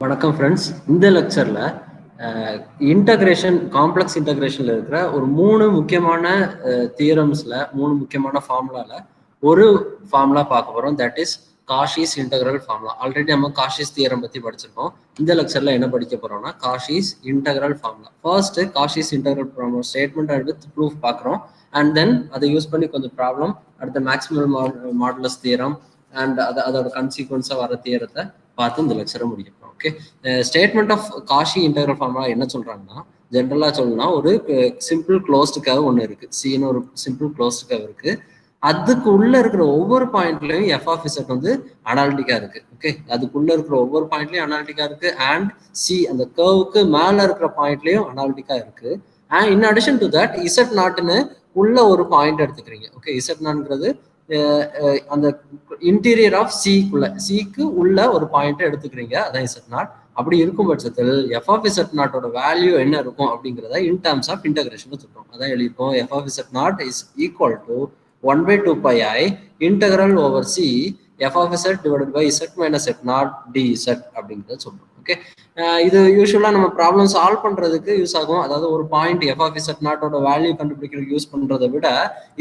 வணக்கம் ஃப்ரெண்ட்ஸ். இந்த லெக்சர்ல integration complex இன்டகிரேஷன்ல இருக்கிற ஒரு 3 முக்கியமான தியரம்ஸ்ல 3 முக்கியமான ஃபார்முலால ஒரு ஃபார்முலா பார்க்க போறோம். That is Cauchy's integral formula. Already நம்ம காஷிஸ் தியரம் பத்தி படிச்சிருக்கோம். இந்த லெக்சர்ல என்ன படிக்க போறோம்னா Cauchy's integral formula. First Cauchy's integral formula statement and with proof பார்க்குறோம். அண்ட் தென் அதை யூஸ் பண்ணி கொஞ்சம் ப்ராப்ளம், அடுத்த மேக்ஸிமம் மாடுலஸ் தியரம் அண்ட் அதோட கன்சிக்வன்ஸா வர தியரத்தை பார்த்து இந்த லெக்சரை முடிக்கும். Okay, statement of Cauchy integral formula என்ன சொல்றாங்கன்னா, ஜென்ரலா சொல்லணும்னா ஒரு சிம்பிள் க்ளோஸ்டு கர்வ் ஒன்று இருக்கு. சின்னு ஒரு சிம்பிள் க்ளோஸ்டு கர்வ் இருக்கு. அதுக்கு உள்ள இருக்கிற ஒவ்வொரு பாயிண்ட்லயும் எஃப் ஆஃப் இசட் வந்து அனாலிட்டிக்கா இருக்கு. ஓகே, அதுக்குள்ள இருக்கிற ஒவ்வொரு பாயிண்ட்லயும் அனாலிட்டிக்கா இருக்கு. அண்ட் சி அந்த கர்வுக்கு மேல இருக்கிற பாயிண்ட்லயும் அனாலிட்டிக்கா இருக்கு. And in addition to that z நாட்னு உள்ள ஒரு பாயிண்ட் எடுத்துக்கிறீங்க. ஓகே, இசட் நாட்ங்கிறது அந்த இன்டீரியர் ஆஃப் சிக்கு உள்ள ஒரு பாயிண்ட் எடுத்துக்கிறீங்க, அதான் இசட் நாட். அப்படி இருக்கும் பட்சத்தில் எஃப் ஆஃப் இசட் நாட்டோட வேல்யூ என்ன இருக்கும் அப்படிங்கிறத இன் டர்ம்ஸ் ஆஃப் இன்டகிரேஷன் சொல்றோம். அதான் எழுதியிருக்கோம். F of Z naught is equal to 1/2 pi I integral over C F of Z divided by Z minus F naught D Z அப்படிங்கிறத சொல்றோம். Okay, இது யூஸ்வலா நம்ம ப்ராப்ளம் சால்வ் பண்றதுக்கு யூஸ் ஆகும். அதாவது ஒரு பாயிண்ட் எஃப் ஆஃப் இசட் நாட்டோட வேல்யூ கண்டுபிடிக்கிறதுக்கு யூஸ் பண்றதை விட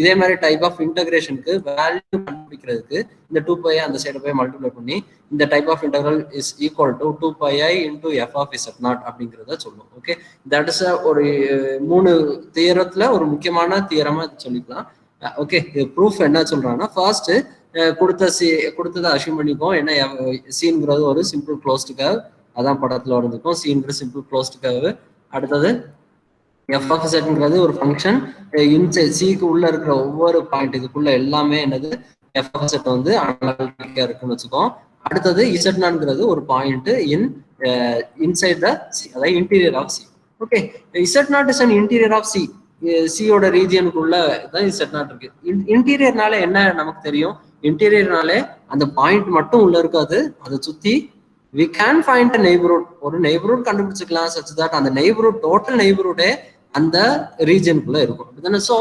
இதே மாதிரி டைப் ஆஃப் இன்டகிரேஷனுக்கு வேல்யூ கண்டுபிடிக்கிறதுக்கு இந்த 2 pi அந்த சைடு போய் மல்டிப்ளை பண்ணி இந்த type of integral is equal to 2 pi I into F of Z naught அப்படிங்கிறத சொல்லுவோம். ஓகே, தட் இஸ் ஒரு 3 தியரத்துல ஒரு முக்கியமான தியரமா சொல்லிக்கலாம். ஓகே, ப்ரூஃப் என்ன சொல்றாங்கன்னா, ஃபர்ஸ்ட் கொடுத்ததை அஷ்யூம் பண்ணிப்போம். என்ன சீன்ங்கிறது ஒரு சிம்பிள் க்ளோஸ்டு கர்வ், அதான் படத்துல வரைஞ்சிருக்கோம். சீன்கிற சிம்பிள் க்ளோஸ்டு கர்வ். அடுத்தது எஃப் ஆஃப் இசட்ங்கிறது ஒரு ஃபங்க்ஷன். இன்சைட் சிக்கு உள்ள இருக்கிற ஒவ்வொரு பாயிண்ட் இதுக்குள்ள எல்லாமே என்னது எஃப் ஆஃப் இசட் வந்து அனாலிட்டிக்கா இருக்குன்னு வச்சுக்கோம். அடுத்தது இசட் நாட்ங்கிறது ஒரு பாயிண்ட் இன்சைட் த சி, அதாவது interior of c. Okay, z naught is an interior of c. சியோட ரீஜியனுக்குள்ள தான் இசட் நாட் இருக்கு. இன்டீரியர்னால என்ன நமக்கு தெரியும்? இன்டீரியர்னாலே அந்த பாயிண்ட் மட்டும் உள்ள இருக்காது, அதை சுத்தி we can find a neighborhood. ஒரு நெய்பர்ஹுட் கண்டுபிடிச்சிக்கலாம் such that அந்த நெய்பர்ஹுட் டோட்டல் நெய்பர்ஹுட்டே அந்த ரீஜனுக்குள்ள இருக்கும். அப்படிதானே? ஸோ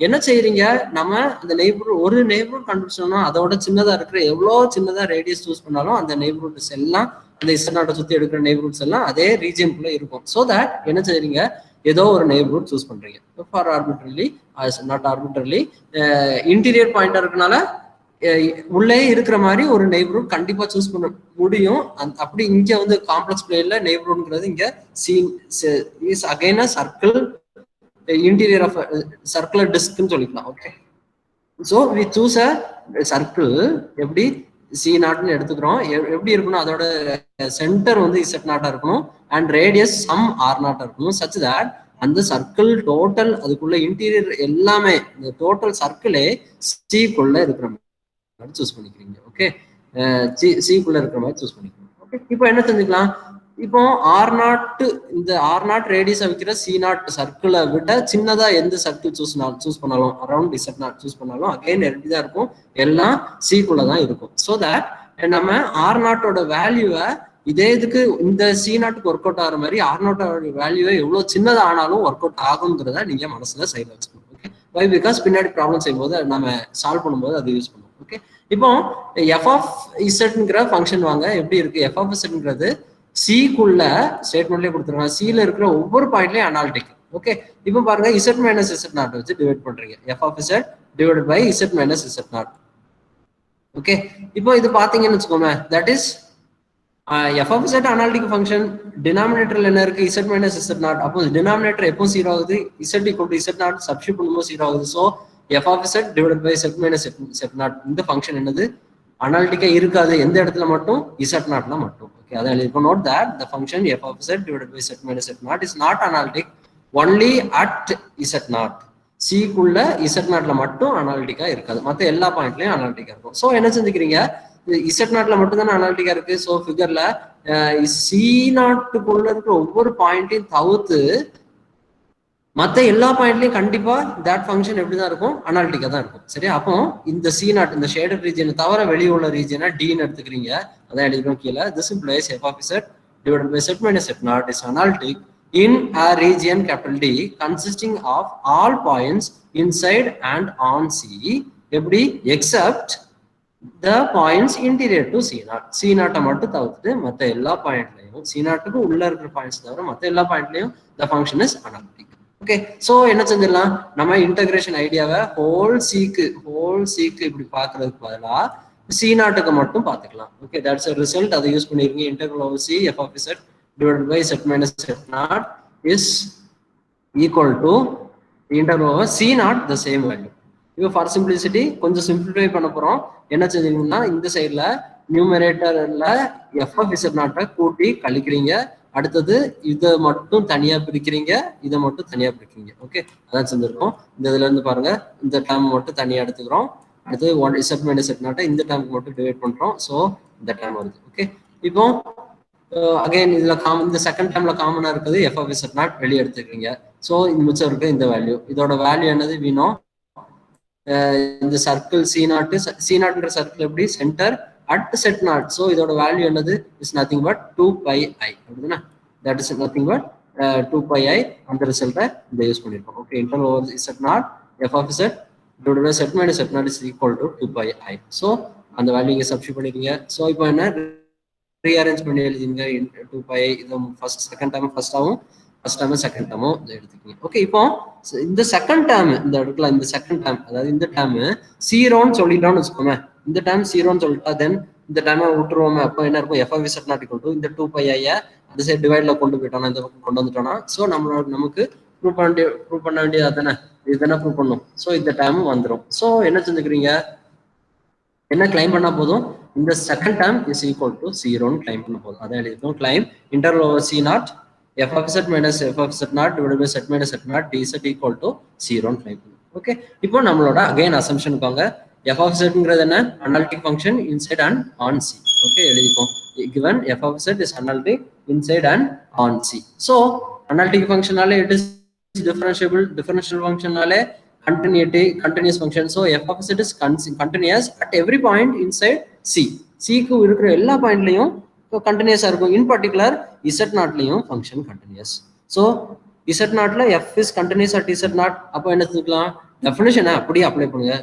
என்ன செய்யறீங்க, நம்ம அந்த நெய்பர்ஹுட் ஒரு நெய்பர்ஹுட் கண்டுபிடிச்சோம்னா அதோட சின்னதா இருக்கிற எவ்வளோ சின்னதா ரேடியஸ் சூஸ் பண்ணாலும் அந்த நெய்பர்ஹுட்ஸ் எல்லாம் அந்த இசட்நாட்டை சுத்தி எடுக்கிற நெய்பர்ஹுட்ஸ் எல்லாம் அதே ரீஜனுக்குள்ள இருக்கும். ஸோ தட் என்ன செய்யறீங்க, ஏதோ ஒரு நெய்பர்ஹுட் சூஸ் பண்றீங்க ஃபார் ஆர்பிட்ரலி, நாட் ஆர்பிட்ரலி, இன்டீரியர் பாயிண்டா இருக்கனால உள்ளே இருக்கிற மாதிரி ஒரு நெய்பர்ஹுட் கண்டிப்பா சூஸ் பண்ண முடியும். அப்படி இங்க வந்து காம்ப்ளெக்ஸ் பிளேன்ல நெய்பர்ஹுட்ங்கிறது இங்க seen is again a circle, interior of circular டிஸ்க்னு சொல்லிக்கலாம். Okay, so we choose a circle. எப்படி சி நாட்னு எடுத்துக்கிறோம். எப்படி இருக்கணும், அதோட சென்டர் வந்து இசட் நாட்டா இருக்கணும் அண்ட் ரேடியஸ் சம் ஆர் நாட்டா இருக்கணும். சச் தட் அந்த சர்க்கிள் டோட்டல் அதுக்குள்ள இன்டீரியர் எல்லாமே இந்த டோட்டல் சர்க்கிளே சிக்குள்ள இருக்கிற மாதிரி சூஸ் பண்ணிக்கிறீங்க. ஓகே, சிக்குள்ள இருக்கிற மாதிரி சூஸ் பண்ணிக்கிறீங்க. ஓகே, இப்போ என்ன செஞ்சுக்கலாம், இப்போ ஆர் நாட், இந்த ஆர் நாட் ரேடியஸ் வைக்கிற சி நாட் சர்க்கிளை விட சின்னதா எந்த சர்க்கிள் சூஸ் பண்ணாலும் அரௌண்ட் இசட் நாட் சூஸ் பண்ணாலும் அகைன் எப்படிதான் இருக்கும், எல்லாம் சிக்குள்ள தான் இருக்கும். ஸோ தட் நம்ம ஆர் நாட்டோட வேல்யூவை இதே இதுக்கு இந்த சி நாட்டுக்கு ஒர்க் அவுட் ஆகிற மாதிரி ஆர் நாட்டோட வேல்யூவை எவ்வளவு சின்னதா ஆனாலும் ஒர்க் அவுட் ஆகுங்கிறத நீங்க மனசுல சைட்ல வச்சுக்கணும். ஓகே, வை பிகாஸ் பின்னாடி ப்ராப்ளம் செய்யும்போது நம்ம சால்வ் பண்ணும்போது அது யூஸ் பண்ணுவோம். ஓகே, இப்போ எஃப் ஆஃப் இசட்ங்கிற ஃபங்க்ஷன் வாங்க எப்படி இருக்கு. எஃப் ஆஃப் இசட்ங்கிறது சிக்குள்ள ஸ்டேட்மெண்ட்லேயே கொடுத்துருக்காங்க, சில இருக்கிற ஒவ்வொரு பாயிண்ட்லயும் அனாலிட்டிக். ஓகே, இப்போ பாருங்க இசட் மைனஸ் இசட் நாட் வச்சு டிவைட் பண்றீங்க. F of Z divided by Z minus Z naught. Okay, இப்போ இது பாத்தீங்கன்னு வச்சுக்கோங்க, that is f of Z analytic function. டினாமினேட்டர்ல என்ன இருக்கு, இசட் மைனஸ் இசட் நாட். அப்போ டினாமினேட்டர் எப்போ 0 ஆகுது, z equal to z naught substitute பண்ணும்போது 0 ஆகுது. So f of Z divided by Z minus Z naught. இந்த ஃபங்க்ஷன் என்னது, அனாலிட்டிக்கா இருக்காது. எந்த இடத்துல மட்டும், இசட் நாட்ல மட்டும். ஓகே, அதான் எழுதிருக்கோம். Note that the function F of Z divided by Z minus Z naught is not analytic only at z naught. சிக்குள்ள இசட் நாட்ல மட்டும் அனாலிட்டிக்கா இருக்காது, மற்ற எல்லா பாயிண்ட்லயும் அனாலிட்டிக்கா இருக்கும். ஸோ என்ன செஞ்சுக்கிறீங்க, இசட் நாட்ல மட்டும் தானே அனாலிட்டிக்கா இருக்கு. ஸோ ஃபிகர்ல சி நாட்டுக்குள்ள இருக்கிற ஒவ்வொரு பாயிண்ட்டையும் தவிர்த்து மற்ற எல்லா பாயிண்ட்லயும் கண்டிப்பா தட் ஃபங்க்ஷன் எப்படிதான் இருக்கும், அனாலிட்டிக்கா தான் இருக்கும். சரியா? அப்போ இந்த சி நாட், இந்த ஷேடட் ரீஜனை தவிர வெளியே உள்ள ரீஜனை டின்னு எடுத்துக்கிறீங்க, அதான் எழுதிடும் கீழே. This implies F of Z divided by Z minus Z naught is analytic in a region capital D consisting of all points inside and on C எப்படி except the points interior to C0. C0 மட்டும் தவிர்த்துட்டு மற்ற எல்லா பாயிண்ட்லையும் C0க்கு உள்ள இருக்கிற points தவிர மற்ற எல்லா பாயிண்ட்லையும் the function is analytic. Okay, so என்ன செஞ்சிடலாம், நம்ம இன்டகிரேஷன் ஐடியாவை ஹோல் சீக்கு இப்படி பாக்குறதுக்கு பதிலா C0க்கு மட்டும் பார்த்துக்கலாம். Okay, that's a result. அதை யூஸ் பண்ணிருக்கீங்க. Integral over C f of z divided by z minus z0 is equal to integral over C0 the same value. இப்போ ஃபார் சிம்பிளிசிட்டி கொஞ்சம் சிம்பிளிஃபை பண்ண போறோம். என்ன செஞ்சீங்கன்னா இந்த சைட்ல நியூமரேட்டர்ல எஃப் ஆஃப் இசட் நாட்டை கூட்டி கழிக்கிறீங்க. அடுத்தது இதை மட்டும் தனியா பிரிக்கிறீங்க, இதை மட்டும் தனியா பிரிக்கிறீங்க. ஓகே, அதான் செஞ்சிருக்கோம். இந்த இதுல இருந்து பாருங்க, இந்த டேர்ம் மட்டும் தனியா எடுத்துக்கிறோம். அடுத்து ஒன் இசட் மைனஸ் இசட் நாட்டை இந்த டேர்முக்கு மட்டும் டிவைட் பண்றோம். ஸோ இந்த டேர்ம் வருது. ஓகே, இப்போ அகைன் இதுல இந்த செகண்ட் டேர்ம்ல காமனா இருக்குது எஃப் ஆஃப் இசட் நாட் வெளியே எடுத்துக்கிறீங்க. ஸோ இந்த மிச்சம் இருக்கு இந்த வேல்யூ. இதோட வேல்யூ என்னது வீணோம். இந்த சர்க்கிள் C0ன்ற சர்க்கிள் எப்படி centre at set not. So இதோட வேல்யூ என்னது இஸ் நத்திங் பட் 2πi அப்படின்னா that is nothing but 2πi. அந்த ரிசல்ட்டை இதை யூஸ் பண்ணிருக்கோம். Okay, integral over z naught f of z divided by z minus set naught is equal to 2πi. So அந்த value இங்கே substitute பண்ணிருக்கீங்க. So இப்போ என்ன ரீஅரேஞ்ச் பண்ணி எழுதிங்க 2πi. இது ஃபர்ஸ்ட் செகண்ட் டைம் ஃபர்ஸ்டாகவும் ஃபர்ஸ்ட் டைம் செகண்ட் டைமும் இதை எடுத்துக்கீங்க. ஓகே, இப்போ இந்த செகண்ட் டேர்ம் இந்த இடத்துல இந்த செகண்ட் டேர்ம் அதாவது இந்த டேர்ம் ஜீரோன்னு சொல்லிட்டோம்னு வச்சுக்கோங்க. இந்த டேர்ம் ஜீரோன்னு சொல்லிட்டா தென் இந்த டைமை விட்டுருவோமே. அப்போ என்ன இருக்கும், F of Z naught equal to இந்த 2πi அந்த சைடு டிவைட்ல கொண்டு போயிட்டோம்னா இந்த பக்கம் கொண்டு வந்துட்டோம்னா ஸோ நமக்கு ப்ரூவ் பண்ண வேண்டியது தானே, இதுதானே ப்ரூவ் பண்ணும். ஸோ இந்த டைம் வந்துடும். ஸோ என்ன செஞ்சுக்கிறீங்க, என்ன கிளைம் பண்ணா போதும், இந்த second term is equal to ஜீரோன்னு கிளைம் பண்ண போதும். அதை எழுதிக்கும். Claim integral over C0 f of z minus f of z naught divided by z minus z naught dz equal to 0 ன்னு டைப் பண்ணுவோம். ஓகே, இப்போ நம்மளோட அகைன் அசம்ஷன் பாங்க. f of z-ங்கிறது என்ன, analytic function inside and on C. Okay, எழுதிப்போம். given f of z is analytic inside and on C. so analytic functionனாலே it is differential functionனாலே continuous function. so f of z is continuous at every point inside C. C க்கு இருக்கிற எல்லா பாயிண்ட்லயும் கண்டினியூஸா இருக்கும். In particular z நாட்லயும் function continuous. So z நாட்ல f is continuous at z naught. அப்போ என்ன செஞ்சுக்கலாம், டெஃபினிஷனை அப்படியே அப்ளை பண்ணுங்க.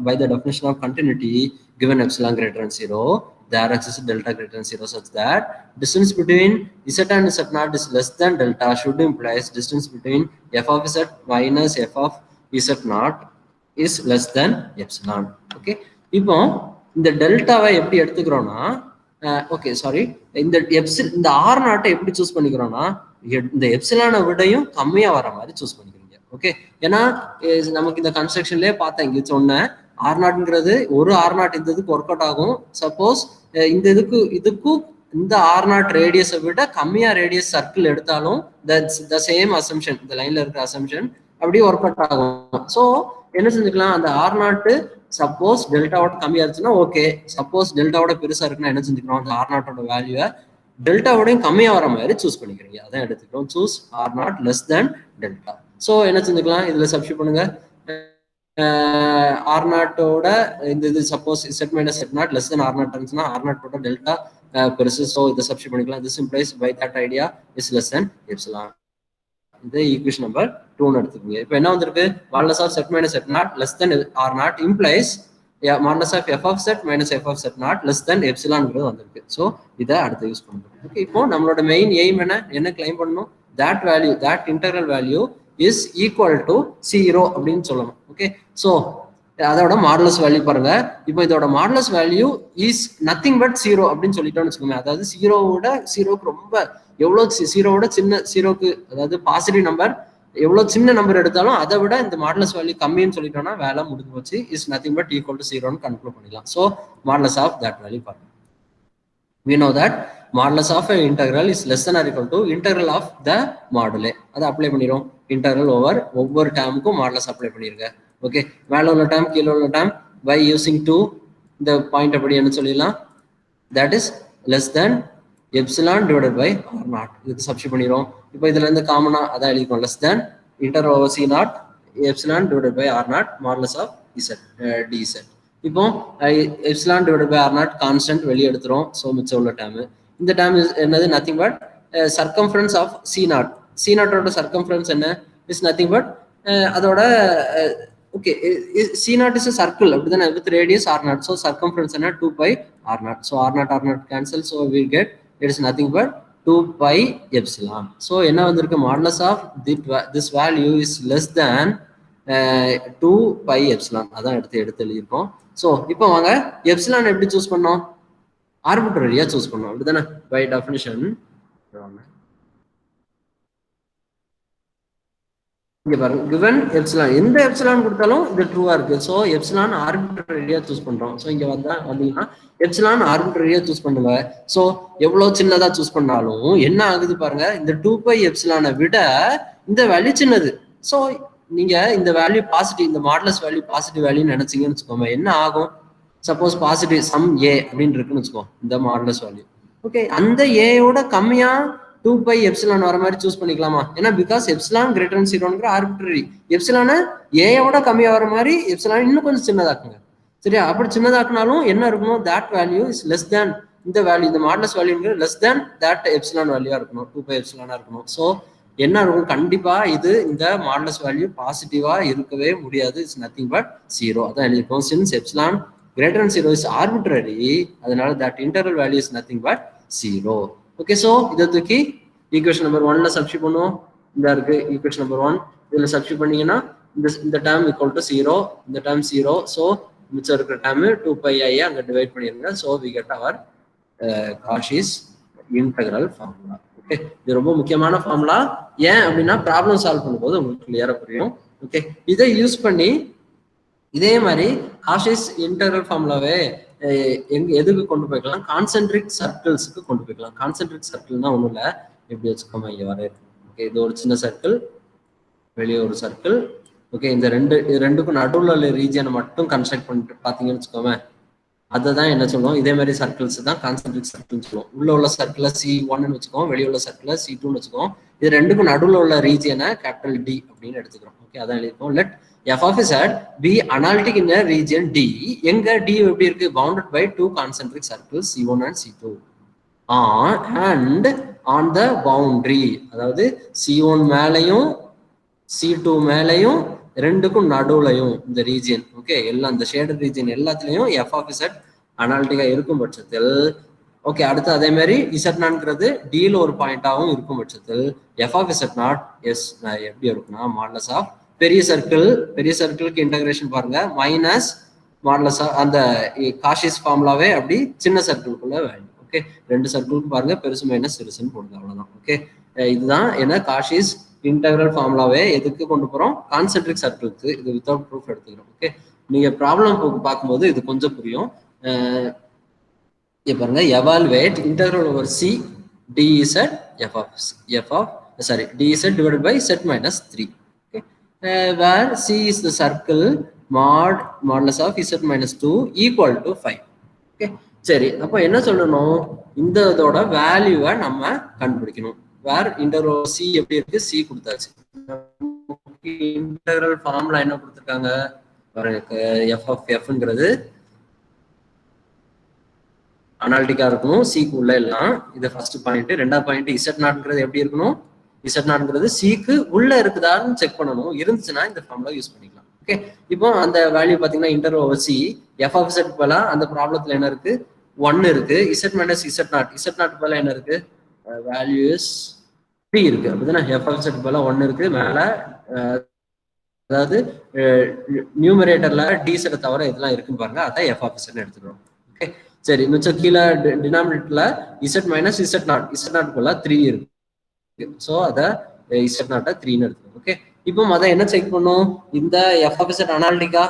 By the definition of continuity given epsilon greater than 0 there exists delta greater than 0 such that distance between z and z naught is less than delta should implies distance between f of z minus f of z naught is less than epsilon. Okay, இப்போ இந்த டெல்டாவை எப்படி எடுத்துக்கிறோம்னா, okay sorry, இந்த R நாட்டை எப்படி choose பண்ணிக்கிறோம்னா இந்த எப்சிலானை விடையும் கம்மியா வர மாதிரி சூஸ் பண்ணிக்கிறீங்க. ஓகே, ஏன்னா நமக்கு இந்த கன்ஸ்ட்ரக்ஷன்லயே பார்த்தேன் இங்க சொன்னேன் ஆர் நாட்ங்கிறது ஒரு ஆர் நாட் இந்த இதுக்கு ஒர்க் அவுட் ஆகும். சப்போஸ் இந்த இதுக்கும் இந்த ஆர் நாட் ரேடியஸை விட கம்மியா ரேடியஸ் சர்க்கிள் எடுத்தாலும் த சேம் அசம்ஷன், இந்த லைன்ல இருக்கிற அசம்ஷன் அப்படியே ஒர்க் அவுட் ஆகும். ஸோ என்ன செஞ்சுக்கலாம், அந்த ஆர் நாட்டு சப்போஸ் டெல்டாவோட கம்மியா இருந்துச்சுன்னா ஓகே, சப்போஸ் டெல்டாவோட பெருசா இருக்குன்னா என்ன செஞ்சுக்கிறோம், அந்த ஆர் நாட்டோட வேல்யூவை டெல்டாவோடையும் கம்மியா வர மாதிரி சூஸ் பண்ணிக்கிறீங்க. அதான் எடுத்துக்கிறோம், choose R naught less than delta. So என்ன செஞ்சுக்கலாம், இதுல சப்ஸ்டிட் பண்ணுங்க. ஆர் நாட்டோட இந்த இது suppose Z minus set naught less than R naught இருந்துச்சுன்னா ஆர் நாட்டோட டெல்டா பெருசு. ஸோ இதை சப்ஸ்டிட் பண்ணிக்கலாம். This implies by that idea is less than epsilon. இது ஈக்குவேஷன் நம்பர் 2 எடுத்துக்கோங்க. இப்போ என்ன வந்திருக்கு, modulus of Z minus set naught less than R naught implies modulus of F of Z minus f of z naught less than எப்சிலான்ங்கிறது வந்திருக்கு. So இதை அடுத்து use பண்ணுறோம். ஓகே, இப்போ நம்மளோட மெயின் எய்ம் என்ன கிளைம் பண்ணணும், that value that integral value is equal to 0 அப்படின்னு சொல்லணும். ஓகே, ஸோ அதோட மாடுலஸ் வேல்யூ பாருங்க. இப்போ இதோட modulus value is nothing but 0 அப்படின்னு சொல்லிட்டோம்னு வச்சுக்கோங்க. அதாவது ஜீரோவுக்கு ரொம்ப எவ்வளவு ஜீரோவோட சின்ன ஜீரோக்கு, அதாவது பாசிட்டிவ் நம்பர் எவ்வளவு சின்ன நம்பர் எடுத்தாலும் அதை விட இந்த மாடுலஸ் வேல்யூ கம்மின்னு சொல்லிட்டோம்னா வேலை முடிஞ்சு போச்சு. Is nothing but equal to 0ன்னு கன்க்ளூட் பண்ணிடலாம். So modulus of that value பாருங்க. we know that modulus of an integral is less than or equal to integral of the module. அதை அப்ளை பண்ணிரும். இன்டெக்ரல் ஓவர் ஒவ்வொரு டேர்முக்கும் modulus apply பண்ணிருங்க. Okay, மேல உள்ள term கீழே உள்ள டேர்ம் by using 2 இந்த point அப்படி என்ன சொல்லிடலாம், that is less than epsilon divided by r naught. இதுக்கு சப்ஸ்டிட் பண்ணிரும். இப்போ இதுல இருந்து காமனா அதான் எழுதிக்கும், less than integral over c naught epsilon divided by r naught modulus of z dz. இப்போ epsilon divided by R naught constant வெளியே எடுத்துரும். So மிச்சம் உள்ள டேர்ம், இந்த டேர்ம் என்னது nothing but circumference of C naught. C நாட்டோட circumference என்ன is nothing but அதோட okay, C naught is a circle with radius r naught, so circumference is 2 pi r naught, so r naught cancel, so we get it is nothing but 2 pi epsilon. So என்ன வந்திருக்கு, modulus of this value is less than 2 pi epsilon. அதான் எடுத்து எழுதியிருக்கோம். So இப்போ வாங்க epsilon எப்படி choose பண்ணோம், ஆர்பிட்ரரியா choose பண்ணோம் அப்படிதானே பை டெஃபினிஷன். இங்க பாருங்க, given எப்சிலான், எந்த எப்சிலான் கொடுத்தாலும் இது ட்ரூவா இருக்கு. ஸோ எப்சிலான் ஆர்பிட்ரரியா சூஸ் பண்றோம். ஸோ இங்க வந்தீங்கன்னா எப்சிலான் ஆர்பிட்ரரியா சூஸ் பண்ணுங்க. ஸோ எவ்வளவு சின்னதா சூஸ் பண்ணாலும் என்ன ஆகுது பாருங்க, இந்த 2 பை எப்சிலானை விட இந்த வேல்யூ சின்னது. ஸோ நீங்க இந்த வேல்யூ பாசிட்டிவ், இந்த மாடலஸ் வேல்யூ பாசிட்டிவ் வேல்யூ நினைச்சீங்கன்னு வச்சுக்கோங்க, என்ன ஆகும், சப்போஸ் பாசிட்டிவ் சம் ஏ அப்படின்னு இருக்குன்னு வச்சுக்கோ இந்த மாடலஸ் வேல்யூ, ஓகே, அந்த ஏயோட கம்மியா 2 பை எப்சிலான் வர மாதிரி சூஸ் பண்ணிக்கலாமா, ஏன்னா பிகாஸ் எப்சிலான் கிரேட்டர் தன் 0ங்கிற ஆர்பிட்ரரி, எப்சிலான ஏயோட கம்மியா வர மாதிரி எப்சிலான் இன்னும் கொஞ்சம் சின்னதாக்குங்க. சரியா, அப்படி சின்னதாக்குனாலும் என்ன இருக்கணும், that value is less than இந்த வேல்யூ, இந்த modulus value less than that epsilon வேல்யூவா இருக்கணும், 2 பை எப்சிலானா இருக்கணும். ஸோ என்ன இருக்கும், கண்டிப்பா இது இந்த மாடலஸ் வேல்யூ பாசிட்டிவா இருக்கவே முடியாது, இட்ஸ் நத்திங் பட் 0. அதான் எழுதிருக்கோம், since epsilon greater than 0 is arbitrary, அதனால that interval value is nothing but 0. okay, so இத தூக்கி ஈக்குவேஷன் நம்பர் 1ல சப்ஸ்டிட்யூட் பண்ணுவோம். இந்த இருக்கு ஈக்குவேஷன் நம்பர் 1, இதுல சப்ஸ்டிட்யூட் பண்ணீங்கன்னா இந்த டேர்ம் ஈக்குவல் டு 0, இந்த டேர்ம் 0, ஸோ மிச்சம் இருக்கிற டேர்ம் 2 பை ஐ அங்க டிவைட் பண்ணிருங்க. So we get our Cauchy's integral formula. Okay, இது ரொம்ப முக்கியமான ஃபார்முலா. ஏன் அப்படின்னா ப்ராப்ளம் சால்வ் பண்ணும்போது உங்களுக்கு கிளியரா புரியும். ஓகே, இதை யூஸ் பண்ணி இதே மாதிரி காஷிஸ் இன்டெக்ரல் ஃபார்முலாவே எதுக்கு கொண்டு போய்க்கலாம், கான்சென்ட்ரிக் சர்க்கிள்ஸுக்கு கொண்டு போய்க்கலாம். கான்சென்ட்ரிக் சர்க்கிள்னா ஒன்றும் இல்லை, எப்படி வச்சுக்கோமா, இங்கே வர. ஓகே, இது ஒரு சின்ன சர்க்கிள், வெளியே ஒரு சர்க்கிள். ஓகே, இந்த ரெண்டுக்கும் நடுவில் உள்ள ரீஜியனை மட்டும் கன்ஸ்ட்ரக்ட் பண்ணிட்டு பார்த்தீங்கன்னு வச்சுக்கோமே, அதை தான் என்ன சொல்லுவோம், இதே மாதிரி சர்க்கிள்ஸ் தான் கான்சென்ட்ரிக் சர்க்கிள்னு சொல்லுவோம். உள்ள உள்ள சர்க்கிளை C1ன்னு வச்சுக்கோம், வெளியே உள்ள சர்க்கிளை C2ன்னு வச்சுக்கோம். இது ரெண்டுக்கும் நடுவில் உள்ள ரீஜியனை கேபிட்டல் டி அப்படின்னு எடுத்துக்கிறோம். ஓகே, அதான் எழுதிருக்கோம். Let f of z be analytic in a region D. எங்க D எப்படி இருக்கு, bounded by two concentric circles C1 and C2 and on the boundary, அதாவது C1 மேலையும் C2 மேலையும் ரெண்டுக்கும் நடுவுலையும் இந்த ரீஜியன், ஓகே, எல்லாம் இந்த ஷேடட் ரீஜியன் எல்லாத்துலயும் f of z அனாலிட்டிக்கா இருக்கும் பட்சத்தில், ஓகே, அடுத்து அதே மாதிரி z0ங்கிறது D ல ஒரு பாயிண்டாகவும் இருக்கும் பட்சத்தில் f of z0 எஸ் எப்படி இருக்குன்னா மாடலஸ் ஆஃப் பெரிய சர்க்கிளுக்கு இன்டகிரேஷன் பாருங்க, மைனஸ் மாடலஸ் அந்த காஷிஸ் ஃபார்முலாவே அப்படி சின்ன சர்க்கிளுக்குள்ள வேல்யூ. ஓகே, ரெண்டு சர்க்கிளுக்கு பாருங்க, பெருசு மைனஸ் சிறுசுன்னு போடுங்க, அவ்வளவுதான். ஓகே, இதுதான் என்ன காஷிஸ் இன்டெக்ரல் ஃபார்முலாவே எதுக்கு கொண்டு போறோம், கான்சென்ட்ரிக் சர்க்கிளுக்கு. இது வித்தவுட் ப்ரூஃப் எடுத்துக்கிறோம். ஓகே, நீங்க ப்ராப்ளம் பார்க்கும்போது இது கொஞ்சம் புரியும். பாருங்க, evaluate integral over C dz dz divided by z minus 3. Okay, where c is the circle modulus of z minus 2 equal to 5. Okay, சரி, அப்போ என்ன சொல்லணும், இந்த இதோட வேல்யூவை நம்ம கண்டுபிடிக்கணும். வேர் இன்டெக்ரல் சி எப்படி இருக்கு, சி கொடுத்தாச்சு. இன்டெக்ரல் ஃபார்முலா என்ன கொடுத்துருக்காங்க பாருங்க, எஃப் ஆஃப் எஃப்ங்கிறது அனாலிட்டிக்கா இருக்கணும், சிக்கு உள்ள எல்லாம். இது ஃபர்ஸ்ட் பாயிண்ட். ரெண்டாவது பாயிண்ட், Z0ங்கிறது எப்படி இருக்கணும், Z0ங்கிறது சிக்கு உள்ள இருக்குதான்னு செக் பண்ணணும். இருந்துச்சுன்னா இந்த ஃபார்முலா யூஸ் பண்ணிக்கலாம். ஓகே, இப்போ அந்த வேல்யூ பாத்தீங்கன்னா integral over C F of Z போல அந்த ப்ராப்ளத்துல என்ன இருக்கு, 1 இருக்கு. Z மைனஸ் Z0 போல என்ன இருக்கு, வேல்யூ இஸ் 3 இருக்கு, அப்படிதானே. எஃப் ஆஃப் Z போல 1 இருக்கு மேல, அதாவது நியூமரேட்டர்ல டிசெட் தவிர இதெல்லாம் இருக்குன்னு பாருங்க, அதான் எஃப் ஆஃப் Z எடுத்துக்கிறோம். ஓகே, சரி, மிச்சம் கீழே டினாமினேட்டர்ல Z மைனஸ் Z0 போல 3 இருக்கு. ஸோ அதை Z0 3ன்னு எடுத்துக்கணும். ஓகே, இப்போ அதை என்ன செக் பண்ணும், இந்த எஃப் ஆஃப் Z அனாலிட்டிக்கா,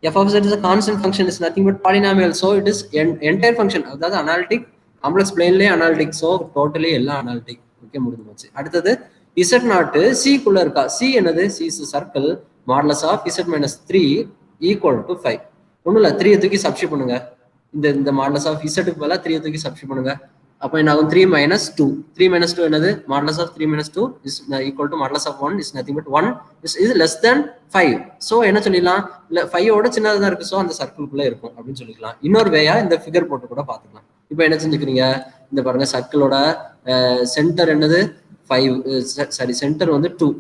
f of Z is constant function, is nothing but polynomial. So it is entire function, அதாவது அனாலிட்டிக், காம்ப்ளெக்ஸ் பிளேன்லேயே அனாலிட்டிக். ஸோ டோட்டலி எல்லாம் அனாலிட்டிக். ஓகே, முடிஞ்சு போச்சு. அடுத்தது Z0 சிக்குள்ள இருக்கா, சி என்னது, C is circle, modulus of Z minus 3 equal to 5. ஒன்றும் இல்லை, 3 தூக்கி சப்ஸ்டிட்யூட் பண்ணுங்க. இந்த மாடலஸ் ஆஃப் இசட்டுக்கு பதிலாக 3 தூக்கி சப்ஸ்டிட்யூட் பண்ணுங்க. அப்போ என்ன ஆகும், 3 minus 2. 3 minus 2 என்னது, modulus of 3 minus 2 is equal to modulus of 1 is nothing but 1 is less than 5. So என்ன சொல்லிடலாம், இல்லை 5ஓட சின்னதாக தான் இருக்கு, ஸோ அந்த சர்க்கிள்குள்ளே இருக்கும் அப்படின்னு சொல்லிக்கலாம். இன்னொரு வேயா இந்த ஃபிகர் போட்டு கூட பார்த்துக்கலாம். இப்போ என்ன செஞ்சுக்கிறீங்க, இந்த பாருங்க, சர்க்கிளோட சென்டர் என்னது 5, சாரி சென்டர் வந்து 2,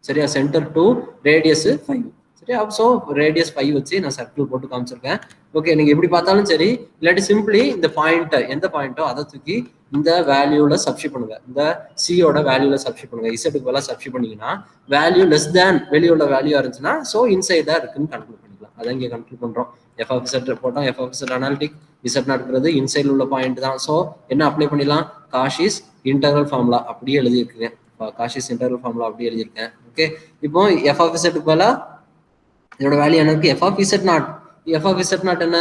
சரியா, சென்டர் 2, ரேடியஸ் 5. சரி. ஸோ ரேடியஸ் 5 வச்சு நான் சர்க்கிள் போட்டு காமிச்சிருக்கேன். ஓகே, நீங்க எப்படி பார்த்தாலும் சரி, இல்லாட்டி சிம்பிளி இந்த பாயிண்ட் எந்த பாயிண்டோ அதை தூக்கி இந்த வேல்யூல சப்ஸ்டிட் பண்ணுங்க. இந்த சியோட வேல்யூல சப்ஸ்டிட் பண்ணுங்க. இசட்டுக்கு பதிலாக சப்ஸ்டிட் பண்ணீங்கன்னா வேல்யூ லெஸ் தேன் வெளியோட வேல்யூ இருந்துச்சுன்னா ஸோ இன்சைடா இருக்குன்னு கன்க்ளூட் பண்ணிக்கலாம். அதை இங்கே கன்க்ளூட் பண்றோம். எஃப் ஆஃப் இசட் போட்டோம். F of Z analytic Z நடக்கிறது இன்சைடில் உள்ள பாயிண்ட் தான். ஸோ என்ன அப்ளை பண்ணிடலாம்? காஷிஸ் இன்டர்வல் ஃபார்முலா அப்படியே எழுதியிருக்கேன். காஷிஸ் இன்டர்வல் ஃபார்முலா அப்படியே எழுதியிருக்கேன். ஓகே, இப்போ எஃப் ஆஃப் இசட்டுக்கு பதிலாக இதோட வேல்யூ என்ன இருக்கு? F of Z naught. F of Z naught என்ன?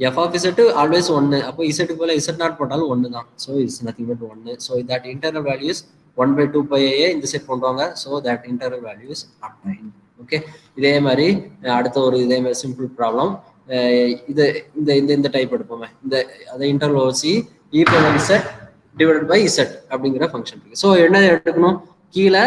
F of z always 1. அப்போ இசட்டுக்கு போல இசட் நாட் போட்டாலும் 1 தான். So it's nothing but 1. So that integral values 1/2 pi A இந்த செட் பண்ணுவாங்க. ஸோ தட் இன்டர்னல் வேல்யூஸ் அப்ளைன். ஓகே, இதே மாதிரி அடுத்த ஒரு இதே மாதிரி சிம்பிள் ப்ராப்ளம். இது இந்த இந்த இந்த டைப் எடுப்போமே. இந்த அதை integral C E power Z divided by Z அப்படிங்கிற ஃபங்க்ஷன் இருக்கு. ஸோ என்ன எடுக்கணும்? கீழே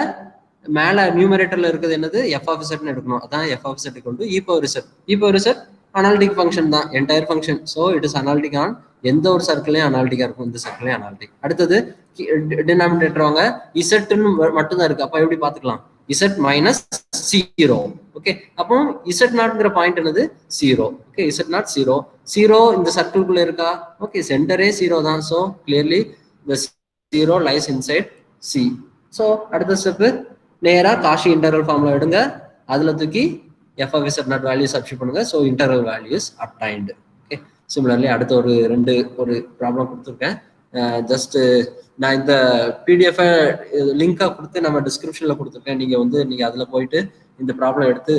மேல நியூமரேட்டர்ல இருக்குது என்னது? எஃப் ஆஃப் இசட்னு எடுக்கணும். அதான் f of Z equal to e power z. E power z analytic function தான், entire function. So it is analytic on எந்த ஒரு சர்க்கிளையும் அனாலிட்டிக்கா இருக்கும். இந்த சர்க்கிளையும் அனாலிட்டிக். அடுத்தது டினாமினேட்டர் வாங்க இசட்னு மட்டும்தான் இருக்கு. அப்ப எப்படி பாத்துக்கலாம்? Z minus 0. ஓகே, அப்போ இசட் நாட்ங்கிற பாயிண்ட் என்னது? 0. Okay, z not 0. 0 இந்த சர்க்கிள்குள்ள இருக்கா? ஓகே, சென்டரே 0 தான். So clearly the 0 lies inside C. So அடுத்த ஸ்டெப்பு நேரா காஷி இன்டர்வல் ஃபார்முலா எடுங்க. அதுல தூக்கி f of Z naught value substitute பண்ணுங்க. So integral values obtained. Okay, similarly அடுத்த ஒரு ப்ராப்ளம் கொடுத்துருக்கேன். ஜஸ்ட் நான் இந்த பிடிஎஃப் லிங்கா கொடுத்து நம்ம டிஸ்கிரிப்ஷன்ல கொடுத்துருக்கேன். நீங்க அதுல போயிட்டு இந்த ப்ராப்ளம் எடுத்து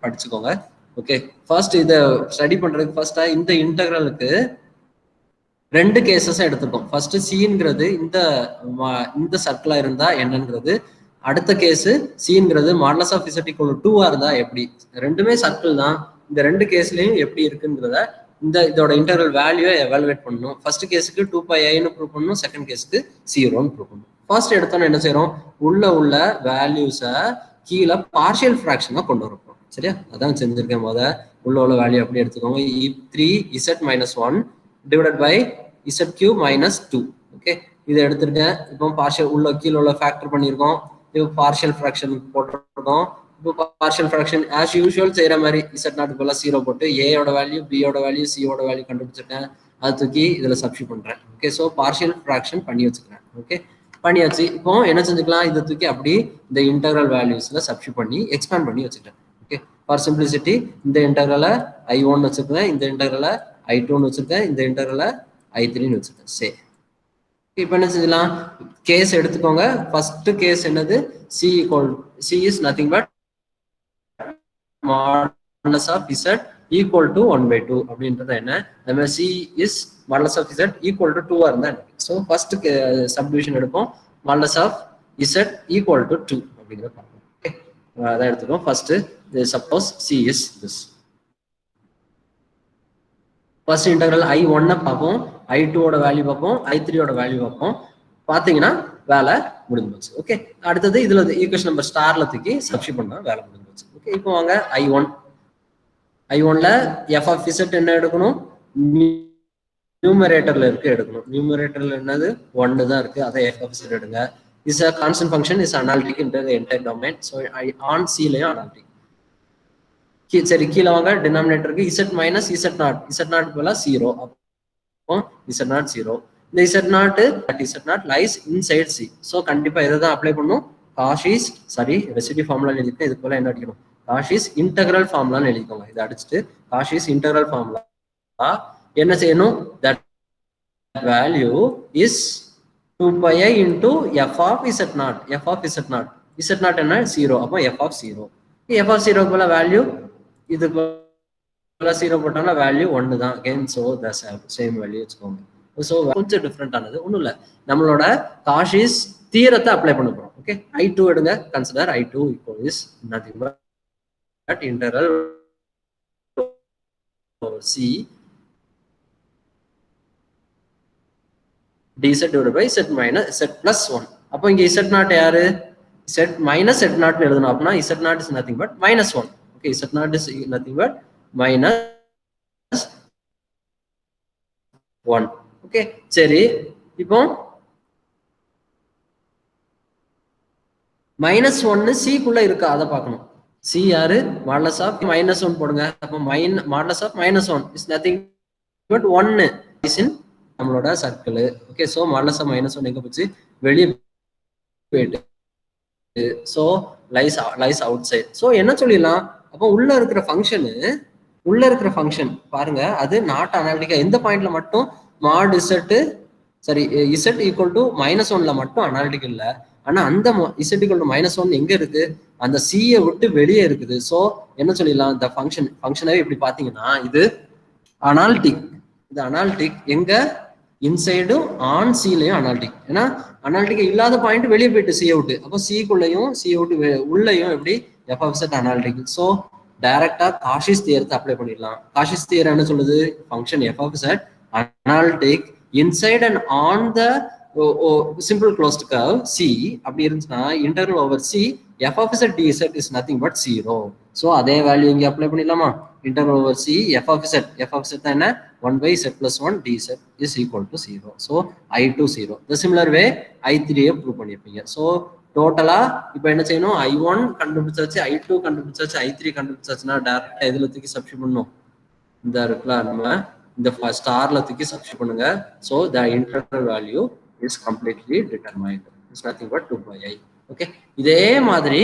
படிச்சுக்கோங்க. ஓகே, ஃபர்ஸ்ட் இதை ஸ்டடி பண்றதுக்கு ஃபர்ஸ்டா இந்த இன்டெக்ரலுக்கு 2 கேசஸ் எடுத்துக்கோம். ஃபர்ஸ்ட் சிங்கிறது இந்த சர்க்கிளா இருந்தா என்னங்கிறது. அடுத்த கேஸ் சிங்கிறது மாடலஸ் ஆஃப் இசட் ஈக்குவல் 2 இருந்தா எப்படி? ரெண்டுமே சர்க்கிள் தான். இந்த 2 கேஸ்லயும் எப்படி இருக்குங்கிறத இதோட இன்டர்வல் வேல்யூவை எவாலுவேட் பண்ணணும். ஃபர்ஸ்ட் கேஸுக்கு 2πiன்னு ப்ரூவ் பண்ணணும். செகண்ட் கேஸுக்கு 0ன்னு ப்ரூவ் பண்ணணும். ஃபர்ஸ்ட் எடுத்தோன்னு என்ன செய்யறோம்? உள்ள வேல்யூஸை கீழே பார்ஷியல் ஃபிராக்ஷனா கொண்டு வரப்போம். சரியா? அதான் செஞ்சிருக்கேன். உள்ள வேல்யூ அப்படி எடுத்துக்கோங்க.3z-1 divided by z cube minus 2. Okay, இதை எடுத்துருக்கேன். இப்போ பார்ஷியல் கீழே உள்ள ஃபேக்டர் பண்ணியிருக்கோம். இப்போ பார்ஷியல் ஃபிராக்ஷன் போட்டிருக்கோம். இப்போ பார்ஷியல் ஃபிராக்ஷன் ஆஸ் யூஷுவல் செய்யற மாதிரி இசட் நாட் போல 0 போட்டு ஏயோட வேல்யூ, பியோட வேல்யூ, சியோட வேல்யூ கண்டுபிடிச்சிருக்கேன். அது தூக்கி இதுல சப்ஸ்டிட் பண்றேன். ஓகே, ஸோ பார்ஷியல் ஃபிராக்ஷன் பண்ணி வச்சுக்கிறேன். ஓகே, பண்ணியாச்சு. இப்போ என்ன செஞ்சுக்கலாம்? இதை தூக்கி அப்படி இந்த இன்டெக்ரல் வேல்யூஸ்ல சப்ஸ்டிட் பண்ணி எக்ஸ்பேண்ட் பண்ணி வச்சுக்கிறேன். ஓகே, ஃபார் சிம்பிளிசிட்டி இந்த இன்டெக்ரலை I1 வச்சிருக்கேன், இந்த இன்டெக்ரலை I2 வச்சிருக்கேன், இந்த இன்டெக்ரலை I3 வச்சிருக்கேன். சரி, இப்போ என்ன செஞ்சலாம்? கேஸ் எடுத்துக்கோங்க. ஃபர்ஸ்ட் கேஸ் என்னது? C is nothing but modulus of z equal to 1/2 அப்படின்றது என்ன? நம்ம C is modulus of z equal to 2 இருந்தா என்ன? ஸோ ஃபர்ஸ்ட் சப்டிவிஷன் எடுப்போம். modulus of z equal to 2 அப்படிங்கிறத பார்ப்போம். ஓகே, அதான் எடுத்துக்கோம். First suppose C is this. First integral I1 பார்ப்போம், I2 ஓட வேல்யூ பார்ப்போம், I3 ஓட வேல்யூ பார்ப்போம். பாத்தீங்கன்னா வேலை முடிஞ்சு போச்சு. ஓகே, அடுத்தது இதுல ஈக்குவேஷன் நம்பர் ஸ்டார்ல தூக்கி சப்ஸ்டிட் பண்ணா வேலை முடிஞ்சு போச்சு. ஓகே, இப்போ வாங்க I1ல எஃப் ஆஃப் இசட் என்ன எடுக்கணும்? நியூமரேட்டர்ல இருக்கு எடுக்கணும். நியூமரேட்டர்ல என்னது? 1 தான் இருக்கு. அதை எஃப் ஆஃப் இசட் எடுங்க. Is a constant function, is analytic in the entire domain. So on சிலையும் அனாலிட்டிக். சரி, கீழே வாங்க. டினாமினேட்டருக்கு இசட் மைனஸ் இசட் நாட் போல 0. அப்போ இசட் நாட் 0. இந்த Z not lies inside C. So கண்டிப்பா இதை தான் அப்ளை பண்ணும். காஷிஸ் ரெசிடியூ ஃபார்முலா எழுதிட்டு இது போல என்ன அடிக்கணும்? காஷிஸ் இன்டெக்ரல் ஃபார்முலான்னு எழுதிக்கோங்க. இதை அடிச்சுட்டு காஷிஸ் இன்டெக்ரல் ஃபார்முலா என்ன செய்யணும்? That value is 2πi into f of z0. f of z0 என்ன? 0. அப்போ f of 0. f of 0 போல வேல்யூ இது 0 போட்டோம்னா வேல்யூ 1 தான். Again so the same value வச்சுக்கோங்க. ஸோ கொஞ்சம் டிஃப்ரெண்ட் ஆனது ஒன்றும் இல்லை. நம்மளோட காஷிஸ் தியரத்தை அப்ளை பண்ண போறோம். ஓகே, I2 எடுங்க. Consider I2 is nothing but integral C dz divided by z minus z plus 1. அப்போ இங்க z0 யாரு? z minus z0 எழுதணும். அப்படின்னா z0 is nothing but minus 1. Okay, z0 is nothing but minus 1. Okay, சரி. இப்போ -1 C குள்ள இருக்கா அதை பார்க்கணும். சி யாரு மாடலஸ் ஆஃப் -1 போடுங்க. அப்போ modulus of -1 is nothing but 1 is in நம்மளோட circle. Okay, so modulus of -1 எங்க போச்சு, வெளியே போயிட்டு, so lies outside. So என்ன சொல்லிடலாம், அப்போ உள்ள இருக்கிற ஃபங்க்ஷன் பாருங்க, அது நாட் அனாலிட்டிக்கா. எந்த பாயிண்ட்ல மட்டும் மாட் இசட் சரி இசட் ஈக்குவல் டு -1ல மட்டும் அனாலிட்டிக் இல்லை. ஆனா அந்த இசட் ஈக்குவல் டு -1 எங்க இருக்கு, அந்த சியை விட்டு வெளியே இருக்குது. ஸோ என்ன சொல்லிடலாம், இந்த ஃபங்க்ஷனாவே இப்படி பாத்தீங்கன்னா இது அனாலிட்டிக். இது அனாலிட்டிக் எங்க, இன்சைடும் ஆன் சிலையும் அனாலிட்டிக். ஏன்னா அனாலிட்டிக் இல்லாத பாயிண்ட் வெளியே போயிட்டு சி அவுட். அப்போ சிக்குள்ளையும் சி அவுட் உள்ளயும் எப்படி F of Z analytic. So டைரக்டா காஷிஸ் தியரத்தை அப்ளை பண்ணிடலாம். காஷிஸ் தியரம் என்ன சொல்லுது, function F of Z analytic inside and on the simple closed curve C அப்படி இருந்துச்சுன்னா integral over C F of Z D Z is nothing but 0. So அதே value இங்கே apply பண்ணிடலாமா, integral over C F of Z தான் என்ன, 1/z + 1 dz is equal to 0. So I2 0. The similar way I3 prove பண்ணிருப்பீங்க. So டோட்டலா இப்போ என்ன செய்யணும், I1 கண்டுபிடிச்சாச்சு, I2 கண்டுபிடிச்சாச்சு, I3 கண்டுபிடிச்சாச்சுன்னா டேரக்டா எதுல தூக்கி சப்ஸ்டிட் பண்ணணும், இந்த இருக்குல்ல நம்ம இந்த ஸ்டார்ல தூக்கி சப்ஸ்டிட் பண்ணுங்க. So the integral value is completely determined. It's nothing but 2/i. Okay, இதே மாதிரி